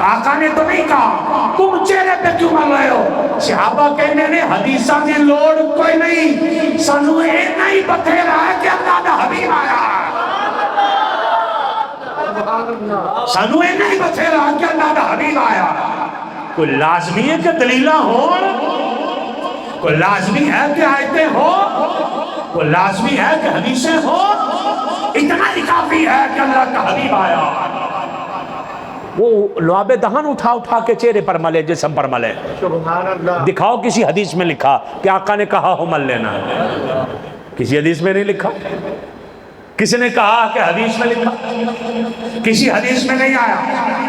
آقا نے تو نہیں کہا تم چہرے پہ کیوں مل رہے ہو. صحابہ کہنے نے حدیثہ کی لوڑ کوئی نہیں, سانو اینا ہی بتھیرا ہے کہ اللہ دا حبیب آیا. سانو اینا ہی بتھیرا ہے کہ اللہ دا حبیب آیا. کوئی لازمی ہے کہ دلیلہ ہو, کوئی لازمی ہے کہ آیتیں ہو, کوئی لازمی ہے کہ حدیثیں ہو. اتنا ہی کافی ہے کہ اللہ کا حبیب آیا. وہ لعاب دہن اٹھا اٹھا کے چہرے پر ملے, جسم پر ملے. دکھاؤ کسی حدیث میں لکھا کہ آقا نے کہا ہو مل لینا. کسی حدیث میں نہیں لکھا. کسی نے کہا کہ حدیث میں لکھا, کسی حدیث میں نہیں آیا.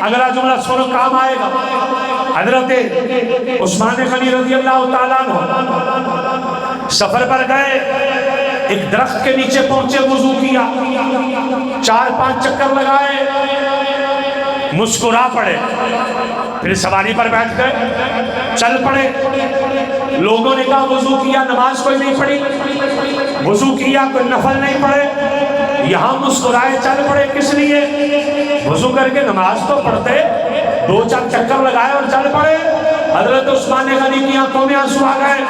اگلا جملہ سنو کام آئے گا. حضرت عثمان غنی رضی اللہ تعالیٰ عنہ سفر پر گئے, ایک درخت کے نیچے پہنچے, وضو کیا, 4-5 چکر لگائے, مسکرا پڑے, پھر سواری پر بیٹھ گئے, چل پڑے. لوگوں نے کہا وضو کیا, نماز کوئی نہیں پڑھی. وضو کیا, کوئی نفل نہیں پڑھے. یہاں مسکرائے, چل پڑے. کس لیے؟ وضو کر کے نماز تو پڑھتے, 2-4 چکر لگائے اور چل پڑے. حضرت عثمان غنی کی آنکھوں میں آنسو آ گئے,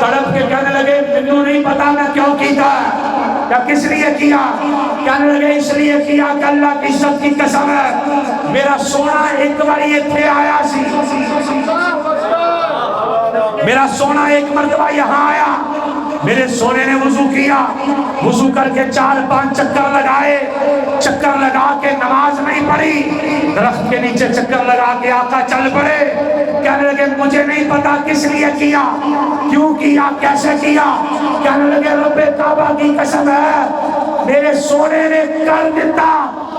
تڑپ کے کہنے لگے مجھے نہیں پتا میں کیوں کیتا, کیا کس لیے کیا. کہنے لگے اس لیے کیا کہ اللہ کی عزت کی قسم ہے میرا سونا ایک بار یہ تھے آیا سی, میرا سونا ایک مرتبہ یہاں آیا, میرے سونے نے وضو کیا, وضو کر کے 4-5 چکر لگائے, چکر لگا کے نماز نہیں پڑھی, درخت کے نیچے چکر لگا کے آقا چل پڑے. کہنے لگے مجھے نہیں پتا کس لیے کیا, کیوں کیا, کیسے کیا. کہنے لگے رب کعبہ کی قسم ہے میرے سونے نے کر دیتا,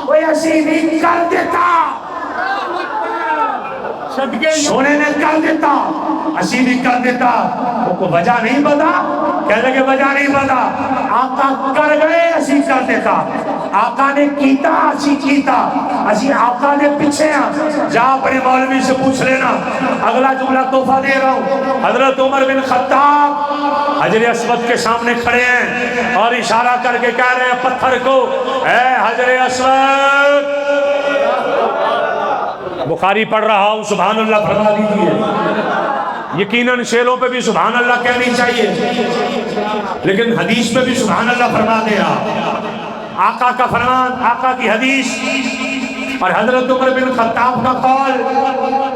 وہ ایسی نہیں کر دیتا, سونے نے کر دیتا, اسی بھی کر دیتا. وہ کو وجہ نہیں پتا. کہنے لگے وجہ نہیں پتا. آقا کر گئے, اسی کر دیتا. آقا نے کیتا, اسی کیتا, اسی آقا نے پیچھے ہیں. جا اپنے مولوی سے پوچھ لینا. اگلا جملہ تحفہ دے رہا ہوں. حضرت عمر بن خطاب حجر اسود کے سامنے کھڑے ہیں اور اشارہ کر کے کہہ رہے ہیں پتھر کو, اے حجر اسود. بخاری پڑھ رہا ہوں, سبحان اللہ فرما دیجئے. یقیناً شعروں پہ بھی سبحان اللہ کہنی چاہیے, لیکن حدیث پہ بھی سبحان اللہ فرما دے رہا. آقا کا فرمان, آقا کی حدیث, اور حضرت عمر بن خطاب کا قول.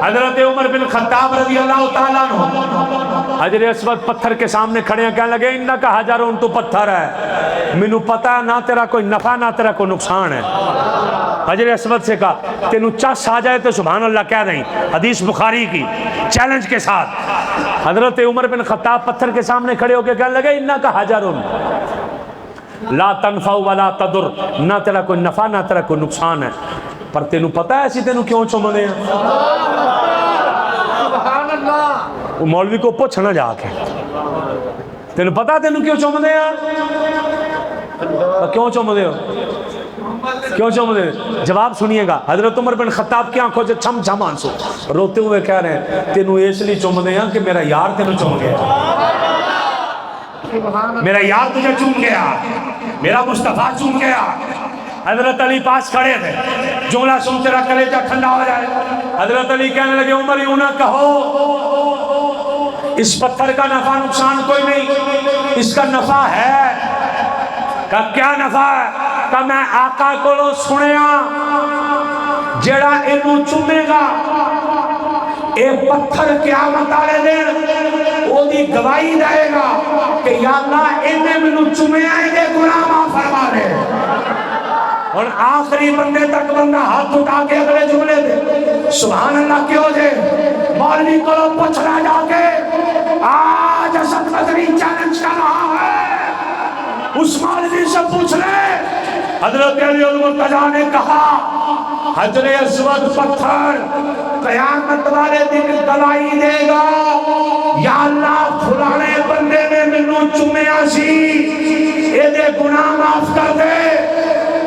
حضرت عمر بن خطاب رضی اللہ تعالیٰ عنہ حجر اسود پتھر کے سامنے کھڑے ہیں, کہنے لگے انکا حجرون, تو پتھر ہے, مینوں پتا نہ تیرا کوئی نفع نہ تیرا کوئی نقصان ہے. حجر اسود سے کہا تینوں چس آ جائے تو سبحان اللہ کہہ دیں. حدیث بخاری کی, چیلنج کے ساتھ. حضرت عمر بن خطاب پتھر کے سامنے کھڑے ہو کے کہنے لگے انکا حجرون لا تنفع ولا تضر, نہ تیرا کوئی نفع نہ تیرا کوئی نقصان ہے, پر تینوں پتا ہے ایسی تینوں کیوں چومدے ہیں. وہ مولوی کو پوچھنا جا کے تینوں پتا تینوں کیوں چومدے ہیں, کیوں چومدے ہو, کیوں چومدے. جواب سنیے گا. حضرت عمر بن خطاب کی آنکھوں سے چھم چھم آنسو, روتے ہوئے کہہ رہے ہیں تینوں اس لیے چومدے ہیں کہ میرا یار تینوں چوم گیا, میرا یار تجھے چوم گیا, میرا مصطفیٰ چوم گیا. حضرت علی پاس کھڑے تھے, جملہ سن تیرا کلیجہ ٹھنڈا ہو جائے. حضرت علی کہنے لگے عمر یوں نہ کہو, اس پتھر کا نفع نقصان کوئی نہیں, اس کا نفع ہے. کہ کیا نفع ہے؟ کہ میں آقا کو سنیا جڑا اینو چومے گا اے پتھر قیامت والے دن او دی گواہی دے گا کہ یا اللہ اینے مینوں چومیا اے گناہ معاف فرما دے. اور آخری بندے تک بندہ ہاتھ اٹھا کے اگلے جملے دے سبحان اللہ کیوں دے. مولوی کو پوچھنا جا کے, آج اسد مدنی چیلنج کر رہا ہے, اس مولوی سے پوچھ لے. حضرت علی المرتضیٰ نے کہا حجر اسود پتھر قیامت والے دن گواہی دے گا یا اللہ فلانے بندے نے مینوں چومیا سی اے دے گناہ معاف کر دے.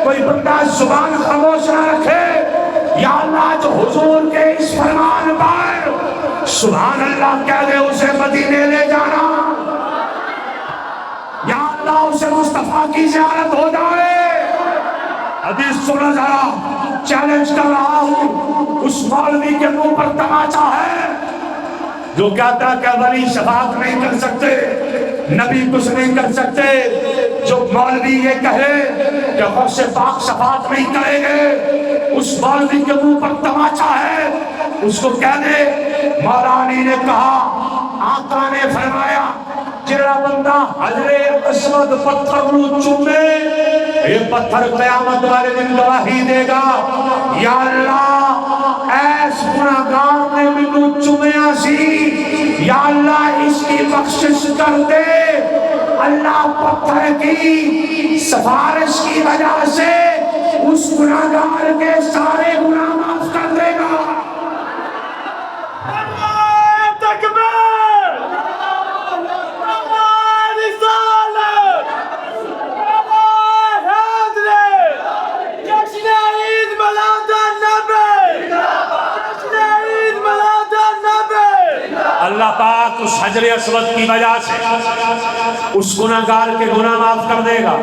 کوئی بندہ زبان خاموش نہ رکھے یا اللہ جو حضور کے اس فرمان پر سبحان اللہ کہہ دے اسے مدینے لے جانا. یا اللہ اسے مصطفیٰ کی زیارت ہو جائے. حدیث سنا ذرا چیلنج کر رہا ہوں اس مولوی کے منہ پر تماچا ہے جو کہتا ہے کہ ولی شفاعت نہیں کر سکتے نبی کچھ نہیں کر سکتے. جو مولوی یہ کہے کہ غوث پاک شفاعت نہیں کریں گے اس مولوی کے منہ پر تماچا ہے. اس کو کہہ دے مولا علی نے کہا آقا نے فرمایا جڑا بندہ حجر اسود پتھر نو چومے یہ پتھر قیامت والے دن گواہی دے گا یا اللہ ایس گناہگار نے مینوں چومیا سی یا اللہ اس کی بخشش کر دے. اللہ پتھر کی سفارش کی وجہ سے اس گناہگار کے سارے گناہ معاف کر دے گا. اللہ پاک اس حجر اسود کی وجہ سے اس گناہگار کے گناہ معاف کر دے گا.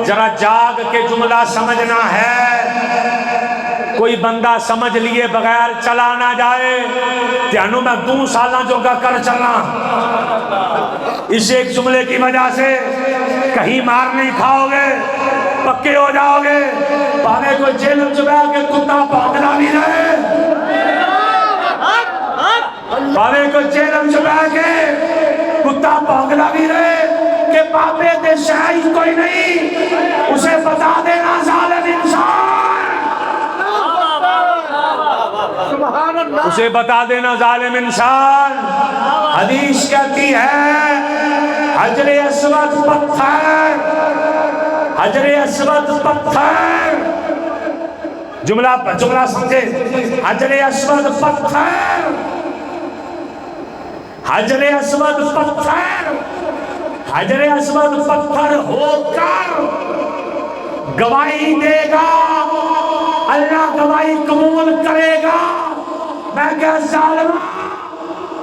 ذرا جاگ کے جملہ سمجھنا ہے کوئی بندہ سمجھ لیے بغیر چلا نہ جائے. تینوں میں 2 سالاں جو گا کر چلنا اس ایک جملے کی وجہ سے کہیں مار نہیں کھاؤ گے پکے ہو جاؤ گے. پانے کوئی جیل میں چبا کے کتا بھاگنا بھی رہے پانے کو جیل میں چبا کے کتا بھاگنا بھی رہے کہ پاپے دے شاہی کوئی نہیں اسے بتا دینا ظالم انسان. اسے بتا دینا ظالم انسان. حدیث کہتی ہے حجر اسود پتھر حجر اسود پتھر جملہ سمجھے. حجر اسود پتھر حجر اسود پتھر حجر اسود پتھر ہو کر گواہی دے گا. اللہ گواہی قبول کرے گا. میں کہ ظالمہ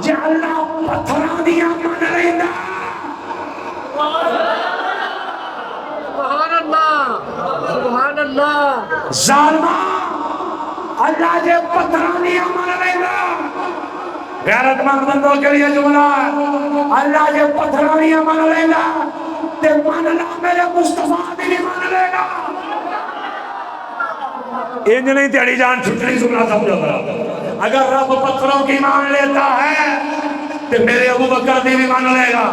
جے اللہ پتھراں دیاں من رہندا سبحان اللہ سبحان اللہ. ظالمہ اللہ جے پتھراں دیاں من رہندا غیرت مند بندوں کے لیے جملہ اللہ جے پتھراں دیاں من رہندا تے من لا میرے مصطفیٰ دی نہیں من لے گا. انج نہیں تیری جان چھٹنی جملہ سمجھو ذرا. اگر رب پتھروں کی مان لیتا ہے تو میرے ابو بکر دی بھی مان لے گا.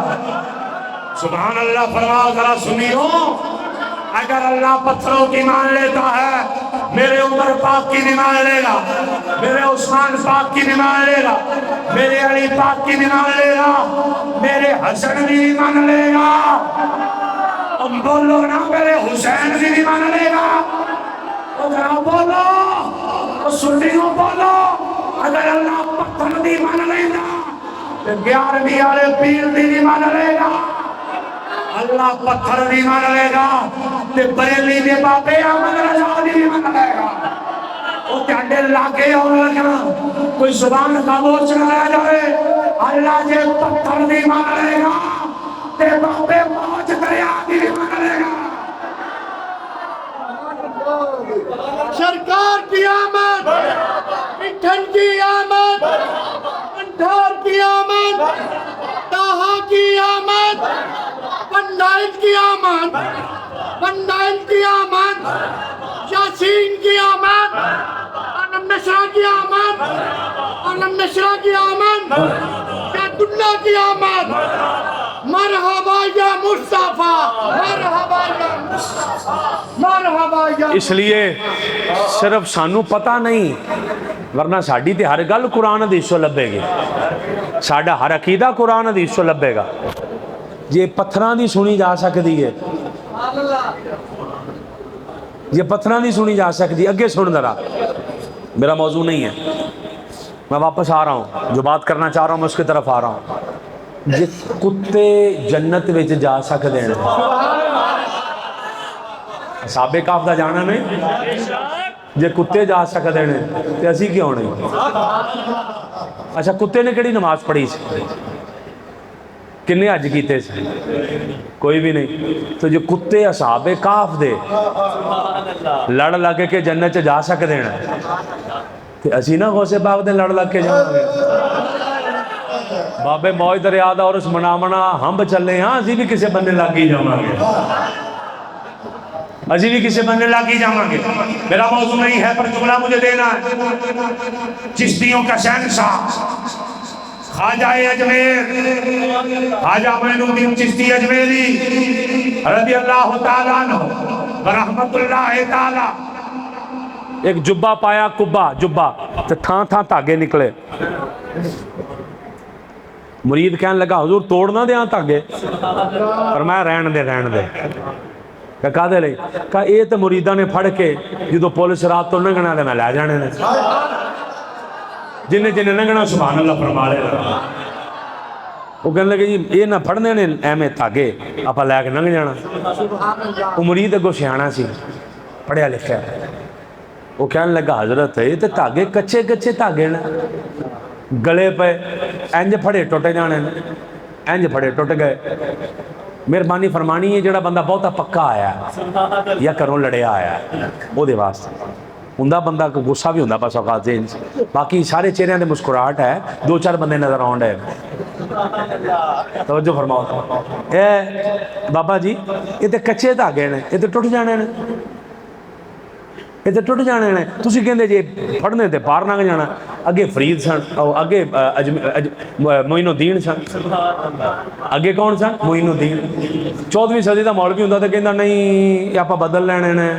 سبحان اللہ فرماؤ ذرا سنیو. اگر اللہ پتھروں کی مان لیتا ہے میرے عمر پاک کی بھی مان لے گا میرے عثمان پاک کی بھی مان لے گا میرے علی پاک کی بھی مان لے گا میرے حسن بھی مان لے گا. بولو نا میرے حسین بھی مان لے گا. ذرا بولو سنیو بولو. اگر اللہ پتھر دی مان لے گا 11ویں والے پیر دی بھی مان لے گا. اللہ پتھر دی مان لے گا تے بریلی دے بابے احمد رضا دی بھی مان لے گا. وہ تہاڈے لاگے ہون لگنا کوئی زبان خاموش نہ رہ جائے. اللہ جے پتھر دی مان لے گا تے بابے موج دریا دی بھی مان لے گا. سرکار کی آمد مٹھن کی آمد انٹھار کی آمد تاہا کی آمد بندائل کی آمد بندائل کی آمد یاسین کی آمد علم نشرہ کی آمد علم نشرہ کی آمد بیت اللہ کی آمد. مرحبا یا مصطفیٰ مرحبا یا مصطفیٰ مرحبا یا. اس لیے صرف سانو پتہ نہیں ورنہ ساڈی تے ہر گل قرآن حدیث چوں لبے گی. ساڈا ہر عقیدہ قرآن حدیث چوں لبے گا. یہ پتھراں دی سنی جا سکتی ہے یہ پتھراں نہیں سنی جا سکتی. اگے سن ذرا, میرا موضوع نہیں ہے, میں واپس آ رہا ہوں, جو بات کرنا چاہ رہا ہوں میں اس کی طرف آ رہا ہوں. جی کتے جنت وچ جا سکتے ہیں, اصحاب کہف دا جانا نہیں, جے کتے جا سکتے ہیں تو اسی کیوں نہیں؟ اچھا کتے نے کہڑی نماز پڑھی سی, کنے حج کیتے سے؟ کوئی بھی نہیں. تو جو کتے اصحاب کہف دے لڑ لگ کے جنت جا سکتے ہیں تو اسی نہ غوث پاک دے لڑ لگ کے جاؤں گے. بابے موج دریا دا اور اس منامنا ہم چلے, ہاں اسی بھی کسے بننے لگ ہی جاؤں گے, اسی بھی کسے بننے لگ ہی جاؤں گے. میرا موضوع نہیں ہے پر جملہ مجھے دینا ہے. چشتیوں کا شہنشاہ خواجہ اجمیر خواجہ معین الدین چشتی اجمیری رضی اللہ تعالیٰ عنہ ورحمت اللہ تعالیٰ, ایک جبہ پایا, کبہ جبہ, تو تھاں تھاں تاگے نکلے. مرید کہنے لگا حضور توڑنا دے ہاں تاگے, فرمایا رہن دے. کہا دے لئی, کہا اے تو مریدہ نے پھڑ کے جدو پولیس رات تو ننگنا دے میں لے جانے نے, جنہیں ننگنا سبحان اللہ فرما لے. وہ کہنے لگے جی یہ نہ پھڑنے نے ایمیں تاگے اپا لے کے ننگ جانا. وہ مرید اگو سیانا سی, پڑھیا لکھا ہے. وہ کہنے لگا حضرت یہ تو تاگے کچے کچے تاگے نے, گلے پہ انج پھڑے ٹوٹے جانے نے, انج پھڑے ٹوٹ گئے. مہربانی فرمانی ہے جڑا بندہ بہتا پکا آیا ہے یا کروں لڑیا آیا ہے وہ دے واسطے ہوندا, بندہ کو غصہ بھی ہوندا بس اوقات ذہن سے, باقی سارے چہرے دے مسکراہٹ ہے, دو چار بندے نظر آؤں ہے. توجہ فرماؤ. اے بابا جی یہ تے کچے دھاگے نے, یہ تے ٹوٹ جانے نے, یہ تے ٹوٹ جانے نے. تسی کہندے جی پڑھنے تے پار نہ جانا. اگے فرید سن, اگے معین الدین سن. اگے کون سن؟ معین الدین. 14ویں صدی دا مولوی ہوندا تے کہندا نہیں آپ بدل لینے نے,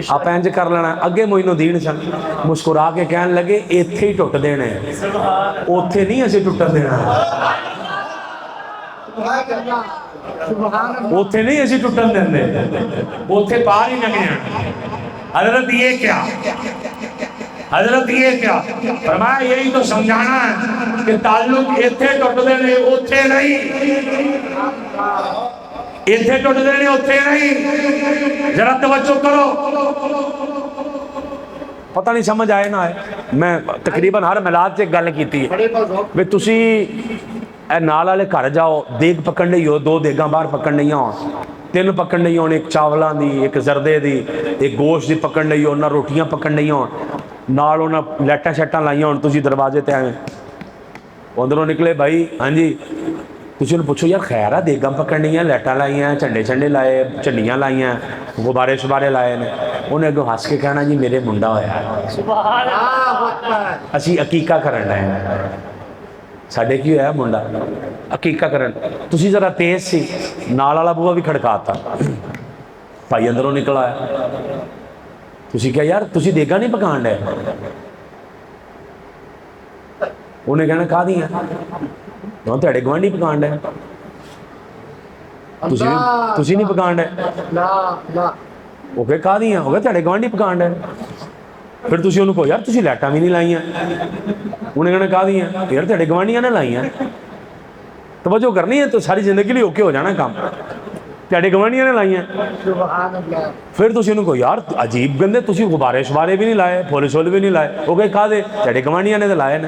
آپ انج کر لینا. اگے معین الدین سن, مسکرا کے کہن لگے ایتھے ہی ٹوٹ دینے, اوتھے نہیں اسی ٹوٹن دینا, اوتھے نہیں اسی ٹوٹن دیندے, اوتھے پار ہی نہ گیا. حضرت یہ کیا, حضرت یہ کیا فرمایا, یہی تو سمجھانا ہے کہ تعلق ایتھے ٹوٹ دینے اوتھے نہیں, ایتھے ٹوٹ دینے اوتھے نہیں. ذرا توجہ کرو, پتہ نہیں سمجھ آئے نہ آئے. میں تقریباً ہر میلاد سے گل کیتی ہے بھی تسی اے نال والے گھر جاؤ, دیگ پکڑ نہیں ہو, 2 دیگاں باہر پکڑ نہیں ہو, 3 پکڑ نہیں ہو, ایک چاولاں دی, ایک زردے دی, ایک گوشت دی پکڑ نہیں ہو, نہ روٹیاں پکڑ نہیں ہو, نال انہاں لیٹاں شیٹاں لائیاں ہون. تسی دروازے تے آئے اندروں نکلے, بھائی ہاں جی تسی انہوں پوچھو یار خیر ہے دیگاں پکڑنیاں, لیٹاں لائیاں, جھنڈے لائے, چنڈیاں لائیاں, غبارے شبارے لائے نے. انہیں اگوں ہس کے کہنا جی میرے منڈا ہویا ہے, اسی عقیقہ کرن رہے ہیں, ساڈے کی ہویا منڈا عقیقہ کرن. تسی ذرا تیز سی, نال والا بوہا بھی کھڑکاتا, بھائی اندروں نکل آیا. تسی کہا یار تسی دیگاں نہیں پکان ڈے, انہیں کہنا کہا دیا ہوں تیڑے گوانڈی پکان ڈے, تسی نہیں پکان ڈے. وہ کہا دیا ہو گیا تیڑے گوانڈی پکان ڈے. پھر تسی انہوں کو یار تسی لیٹاں بھی نہیں لائیاں, انہیں کہنا کہا دیا یار تیڑے گوانڈیاں نے لائیاں. توجہ کرنی ہے تو ساری زندگی لیے اوکے ہو جانا کام, تیڑے گوانڈیاں نے لائیاں. پھر تسی انہوں کو یار عجیب گندے تسی غبارے شبارے بھی نہیں لائے, پھول شول بھی نہیں لائے. وہ کہا دے تیڑے گوانڈیاں نے تو لائے نے.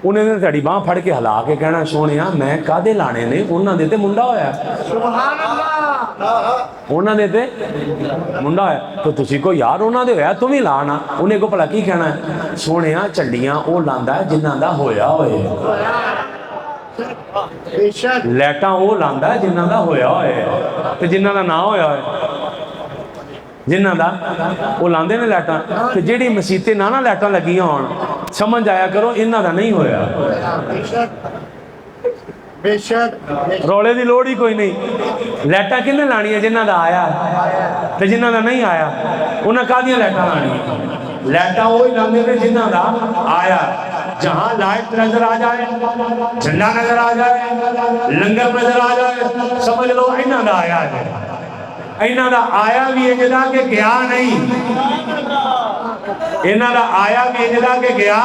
انہیں نے تیڑی باں پھڑ کے ہلا کے کہنا سونیا میں کہدے لانے نے, انہاں دے تے منڈا ہویا, انہاں دے تے منڈا ہویا. تو تسی کو یار انہاں دے ہویا تم ہی لانا. انہیں کو بھلا کی کہنا ہے, سونیا چنڈیاں او لاندا ہے جنہاں دا ہویا ہوئے, لیٹاں او لاندا ہے جنہاں دا ہویا ہوئے, تے جنہاں دا نہ ہویا ہوئے جنہاں دا وہ لاندے نے لیٹاں. تے جیڑی مسیتے نہ لیٹاں لگیاں ہون سمجھ آیا کرو انہاں دا نہیں ہویا. رولے دی لوڑ ہی کوئی نہیں. لیٹاں کنے لانی ہے جنہاں دا آیا تے جنہاں دا نہیں آیا انہاں کادیاں لیٹاں لانی. لیٹاں وہی لاندے نے جنہاں دا آیا. جہاں لائٹ نظر آ جائے, جھنڈا نظر آ جائے, لنگر نظر آ جائے, سمجھ لو انہاں دا آیا ہے. انہاں دا آیا بھی اجدا کہ گیا نہیں، انہاں دا آیا بھی اجدا کہ گیا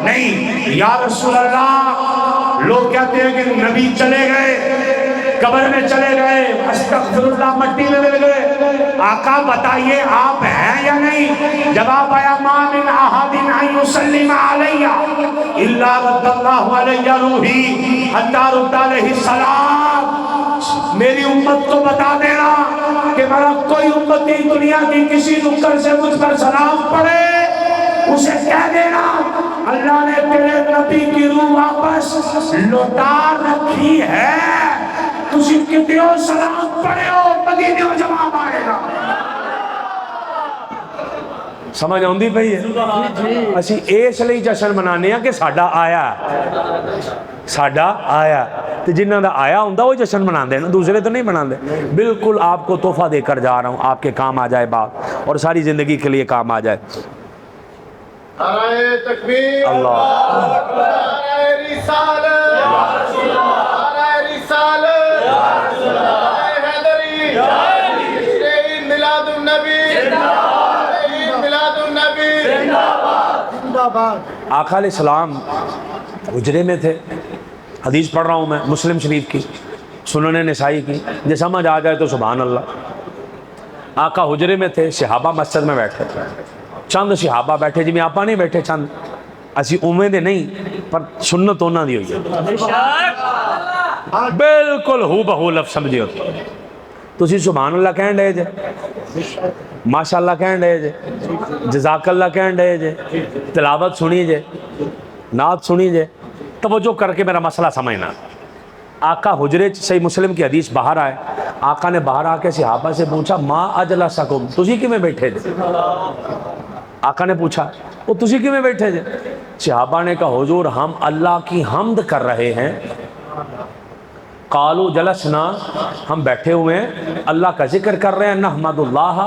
نہیں۔ یا رسول اللہ، لوگ کہتے ہیں کہ نبی چلے گئے، قبر میں چلے گئے، استغفر اللہ مٹی میں مل گئے، آقا بتائیے آپ ہیں یا نہیں؟ جواب آیا ما من احد ان یسلم علی الا رد اللہ علی روحی حتی رد علیہ السلام۔ میری امت کو بتا دینا کہ میرا کوئی امتی دنیا کی کسی نکر سے مجھ پر سلام پڑھے، اسے کہہ دینا اللہ نے تیرے نبی کی روح واپس لوٹا رکھی ہے، تسی کتے ہو سلام پڑھے ہو مدینے ہو جواب آئے گا۔ سمجھ آؤندی پئی ہے؟ اسی اس لیے جشن منانے ہیں کہ ساڈا آیا، ساڈا آیا، تو جنہاں دا آیا ہوندا وہ جشن مناندے ہیں، دوسرے تو نہیں مناندے۔ بالکل آپ کو تحفہ دے کر جا رہا ہوں، آپ کے کام آ جائے بات اور ساری زندگی کے لیے کام آ جائے۔ نعرہ تکبیر، اللہ نعرہ رسالت، نعرہ رسالت، نعرہ حیدری، عید میلاد النبی، عید میلاد النبی، زندہ باد۔ آقا علیہ السلام حجرے میں تھے، حدیث پڑھ رہا ہوں میں مسلم شریف کی، سنن نسائی کی، جو سمجھ آ جائے تو سبحان اللہ۔ آقا حجرے میں تھے، صحابہ مسجد میں بیٹھے تھے، چند صحابہ بیٹھے، جی میں آپا نہیں بیٹھے چند، اسی امید نہیں پر سنت ہونا دی ہوئی ہے، بالکل ہو بہو لفظ سمجھے ہوتے تو اسی سبحان اللہ کہن رہے جے، ماشاءاللہ کہن رہے جے، جزاک اللہ کہن رہے جے، تلاوت سنی جے، نعت سنی جے، توجہ کر کے میرا مسئلہ سمجھنا۔ آقا حجرے صحیح مسلم کی حدیث باہر آئے، آقا نے باہر آ کے صحابہ سے پوچھا ما اجلسکم، تسی کی میں بیٹھے جے؟ آقا نے پوچھا وہ تسی کی میں بیٹھے جے؟ صحابہ نے کہا حضور ہم اللہ کی حمد کر رہے ہیں۔ قالوا جلسنا، ہم بیٹھے ہوئے ہیں اللہ کا ذکر کر رہے ہیں، نحمد اللہ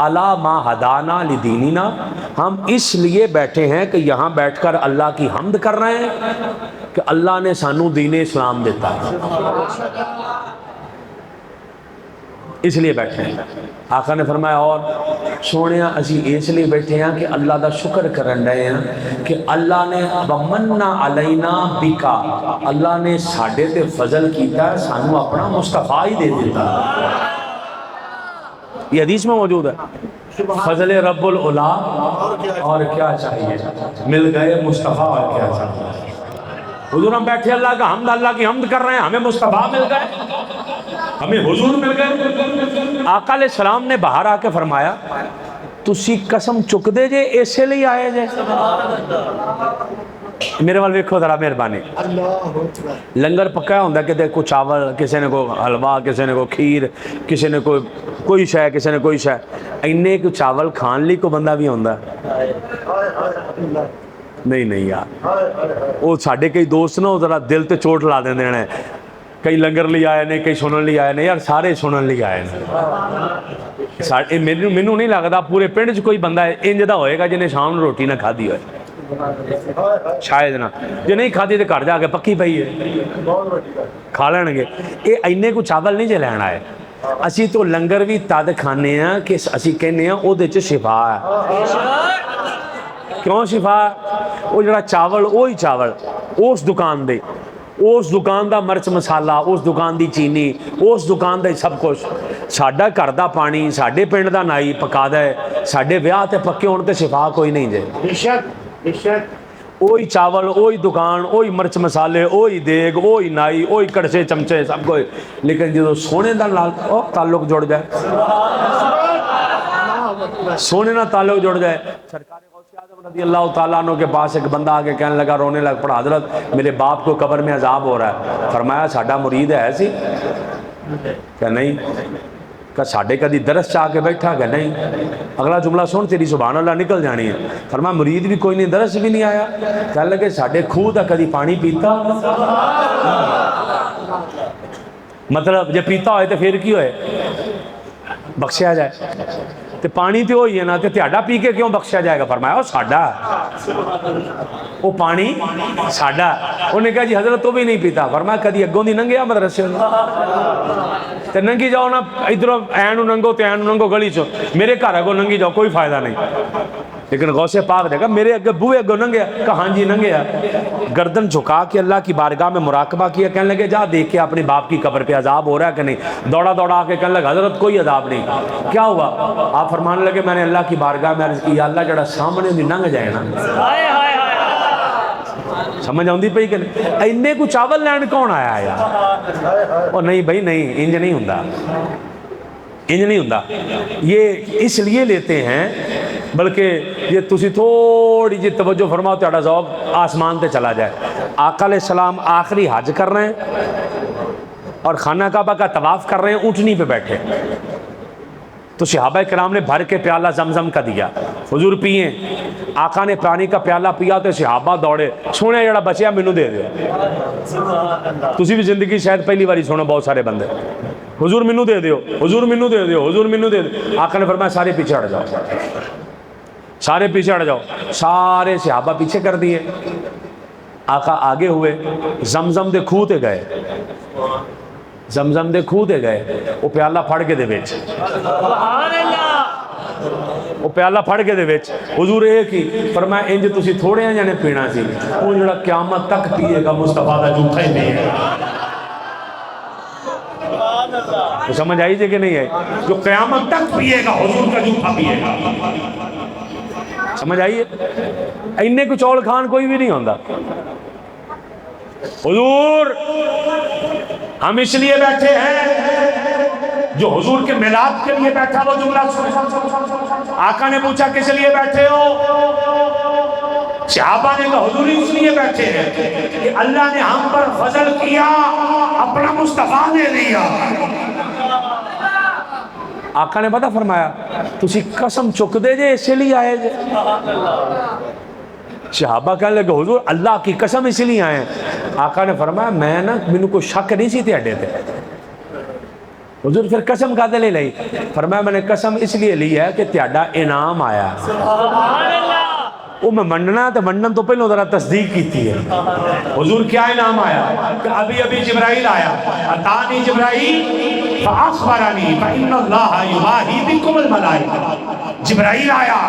علی ما ہدانا لدیننا، ہم اس لیے بیٹھے ہیں کہ یہاں بیٹھ کر اللہ کی حمد کر رہے ہیں کہ اللہ نے سانو دین اسلام دیتا ہے، اس لیے بیٹھے ہیں۔ آقا نے فرمایا اور سونیا اسی اس لیے بیٹھے ہیں کہ اللہ دا شکر کرن رہے ہیں کہ اللہ نے ومنا علینا بکا، اللہ نے ساڈے تے فضل کیتا ہے، سانو اپنا مصطفیٰ ہی دے دیتا ہے۔ یہ حدیث میں موجود ہے، فضل رب العلا اور کیا چاہیے، مل گئے مصطفیٰ اور کیا چاہیے۔ حضور ہم بیٹھے اللہ کا حمد، اللہ کی حمد کر رہے ہیں، ہمیں مصطفیٰ مل گئے، ہمیں حضور مل گئے۔ آقا علیہ السلام نے باہر آ کے فرمایا تسی قسم چک دے جے ایسے لئے آئے جے؟ میرے وال ویکھو ذرا مہربانی، لنگر پکایا ہوندہ کہ دیکھو چاول، کسی نے کوئی حلوہ، کسی نے کوئی کھیر، کسی نے کوئی شے، کسی نے کوئی شے، انہیں کو چاول کھان لی کو بندہ بھی ہوندہ نہیں یار، وہ ساڑھے کئی دوست نا ذرا دل تے چوٹ لا دیں دینے، کئی لنگر لی آئے نے، کئی سنن لی آئے نے، یار سارے سنن لی آئے نے۔ مینوں نہیں لگتا پورے پنڈ چ کوئی بندہ انج دا ہوئے گا جنہیں شام روٹی نہ کھا دی ہوئے، شاید نہ، جو نہیں کھا دی تو گھر جا کے پکی پئی ہے کھا لین گے۔ یہ اینے کو چاول نہیں جے لین آئے، اسی تو لنگر بھی تد کھانے ہیں کہ اسی کہنے ہیں او دے چ شفا ہے۔ کیوں شفا؟ وہ جڑا چاول وہی چاول اس دکان دے، اس دکان دا مرچ مسالہ، اس دکان دی چینی، اس دکان دا سب کچھ، ساڈا گھر دا پانی ساڈے پنڈ دا نائی پکا دے، ساڈے ویاہ تے پکے ہون تے شفا کوئی نہیں جے۔ وہی چاول، وہی دکان، وہی مرچ مسالے، وہی دیگ، وہی نائی، وہی کڑچے چمچے سب کوئی، لیکن جدو سونے دا تعلق جڑ جائے، سونے نہ تعلق جڑ جائے۔ سرکار غوث اعظم رضی اللہ تعالیٰ عنہ کے پاس ایک بندہ آگے کہنے لگا، رونے لگ پڑا، حضرت میرے باپ کو قبر میں عذاب ہو رہا ہے۔ فرمایا ساڈا مرید ہے ایسی؟ کہ نہیں۔ کہ ساڈے کدی درس چاہ کے بیٹھا؟ کہ نہیں۔ اگلا جملہ سن تیری سبحان اللہ نکل جانی ہے۔ فرمایا مرید بھی کوئی نہیں، درس بھی نہیں آیا۔ کہنے لگے ساڈے کھوہ دا کدی پانی پیتا؟ مطلب جب پیتا ہوئے تو پھر کی ہوئے؟ بخشیا جائے۔ تے پانی تے ہوئی ہے نا، تے تہاڈا پی کے کیوں بخشیا جائے گا؟ فرمایا وہ ساڈا، وہ پانی ساڈا۔ انہوں نے کہا جی حضرت تو بھی نہیں پیتا۔ فرمایا کدی اگوں دی ننگیا مدرسے؟ تو ننگی جاؤ نا ادھر این ننگو تو این ننگو گلی چو میرے گھر اگو ننگی جاؤ کوئی فائدہ نہیں. لیکن غوث پاک نے کہا میرے اگے بوئے اگو ننگے. کہا ہاں جی ننگے. گردن جھکا کے اللہ کی بارگاہ میں مراقبہ کیا, کہنے لگے جا دیکھ کے اپنی باپ کی قبر پہ عذاب ہو رہا ہے کہ نہیں. دوڑا دوڑا آ کے کہنے لگا حضرت کوئی عذاب نہیں. کیا ہوا؟ آپ فرمانے لگے میں نے اللہ کی بارگاہ میں عرض کی اللہ جڑا سامنے دی ننگ جائے نا. سمجھ آؤں دی پئی کہ نہیں؟ اینے کو چاول لین کون آیا ہے یار؟ اور نہیں بھائی نہیں, انج نہیں ہوندا, انج نہیں ہوندا. یہ اس لیے لیتے ہیں بلکہ یہ تسی تھوڑی جی توجہ فرماؤ تہاڈا ذوق آسمان تے چلا جائے. آقا علیہ السلام آخری حج کر رہے ہیں اور خانہ کعبہ کا طواف کر رہے ہیں, اونٹنی پہ بیٹھے. تو صحابہ کرام نے بھر کے پیالہ زمزم کا دیا, حضور پئیں. آقا نے پانی کا پیالہ پیا تو صحابہ دوڑے, سونے جڑا بچیا مینوں دے دیو. تسی بھی زندگی شاید پہلی باری سنو بہت سارے بندے, حضور مینوں دے دیو, حضور مینوں دے دیو, حضور مینوں دے دیو. آقا نے فرمایا سارے پیچھے ہٹ جاؤ, سارے پیچھے ہٹ جاؤ. سارے صحابہ پیچھے کر دیے. آقا آگے ہوئے, زمزم دے کھوہ تے گئے, زمزم دے کھوہ تے گئے. وہ پیالہ پھڑ کے دے وچ, وہ پیالہ پھڑ کے دے وچ حضور ایک ہی فرمایا انج تسی تھوڑے ہیں جانے پینا سی, وہ جڑا قیامت تک پیے گا مصطفیٰ دا جھوٹا ہی نہیں ہے. تو سمجھ آئی جے کہ نہیں آئی؟ جو قیامت تک پیے گا حضور کا جھوٹا پیے گا. سمجھ آئیے؟ اینے کو چول کھان کوئی بھی نہیں ہوندا. حضور ہم اس لیے بیٹھے ہیں جو حضور کے میلاد کے لیے بیٹھا وہ جملہ سنے. آقا نے پوچھا کس لیے بیٹھے ہو؟ صحابہ نے کہا حضور اس لیے بیٹھے ہیں کہ اللہ نے ہم پر فضل کیا, اپنا مصطفیٰ نے دیا. آقا نے پتہ فرمایا تسی قسم چک دے جے اس لیے آئے جے. صحابہ کہنے لگے حضور اللہ کی قسم اس لیے آئے ہیں. آقا نے فرمایا میں نا مینوں کوئی شک نہیں سی تے اڈے تے. حضور پھر قسم کا دے لے لئی. فرمایا میں نے قسم اس لیے لی ہے کہ تہاڈا انعام آیا. وہ میں مننا تو منن تو پہلو ذرا تصدیق کیتی ہے. حضور کیا انعام آیا کہ ابھی ابھی جبرائیل آیا, اتانی جبرائیل فاخبرنی فإن اللہ یباہی بکم الملائکہ. جبرائیل آیا.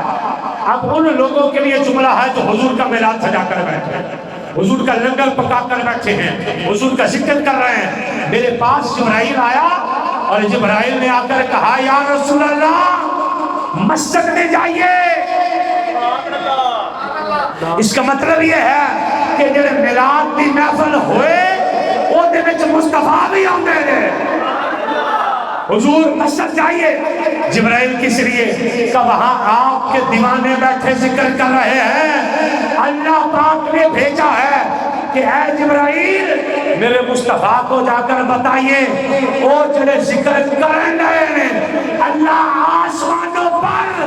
اب ان لوگوں کے لیے جملہ ہے جو حضور کا میلاد سجا کر بیٹھے ہیں, حضور کا لنگر پکا کر بیٹھے ہیں, حضور کا ذکر کر رہے ہیں. میرے پاس جبرائیل آیا اور جبرائیل نے آ کر کہا یا رسول اللہ مسجد میں جائیے. اس کا مطلب یہ ہے کہ جڑے میلاد دی محفل ہوئے وہ دے وچ مصطفیٰ بھی آندے نے. حضور مسجد جائیے. جبرائیل کس لیے کہ وہاں آپ کے دیوانے بیٹھے ذکر کر رہے ہیں. اللہ پاک نے بھیجا ہے کہ اے جبرائیل میرے مصطفیٰ کو جا کر بتائیے وہ جڑے ذکر کریں گے اللہ آسمانوں پر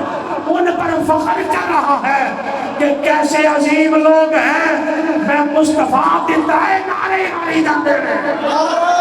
ان پر فخر کر رہا ہے کہ کیسے عظیم لوگ ہیں. میں مصطفیٰ دیتا ہے نعرے ماری جاندے ہیں.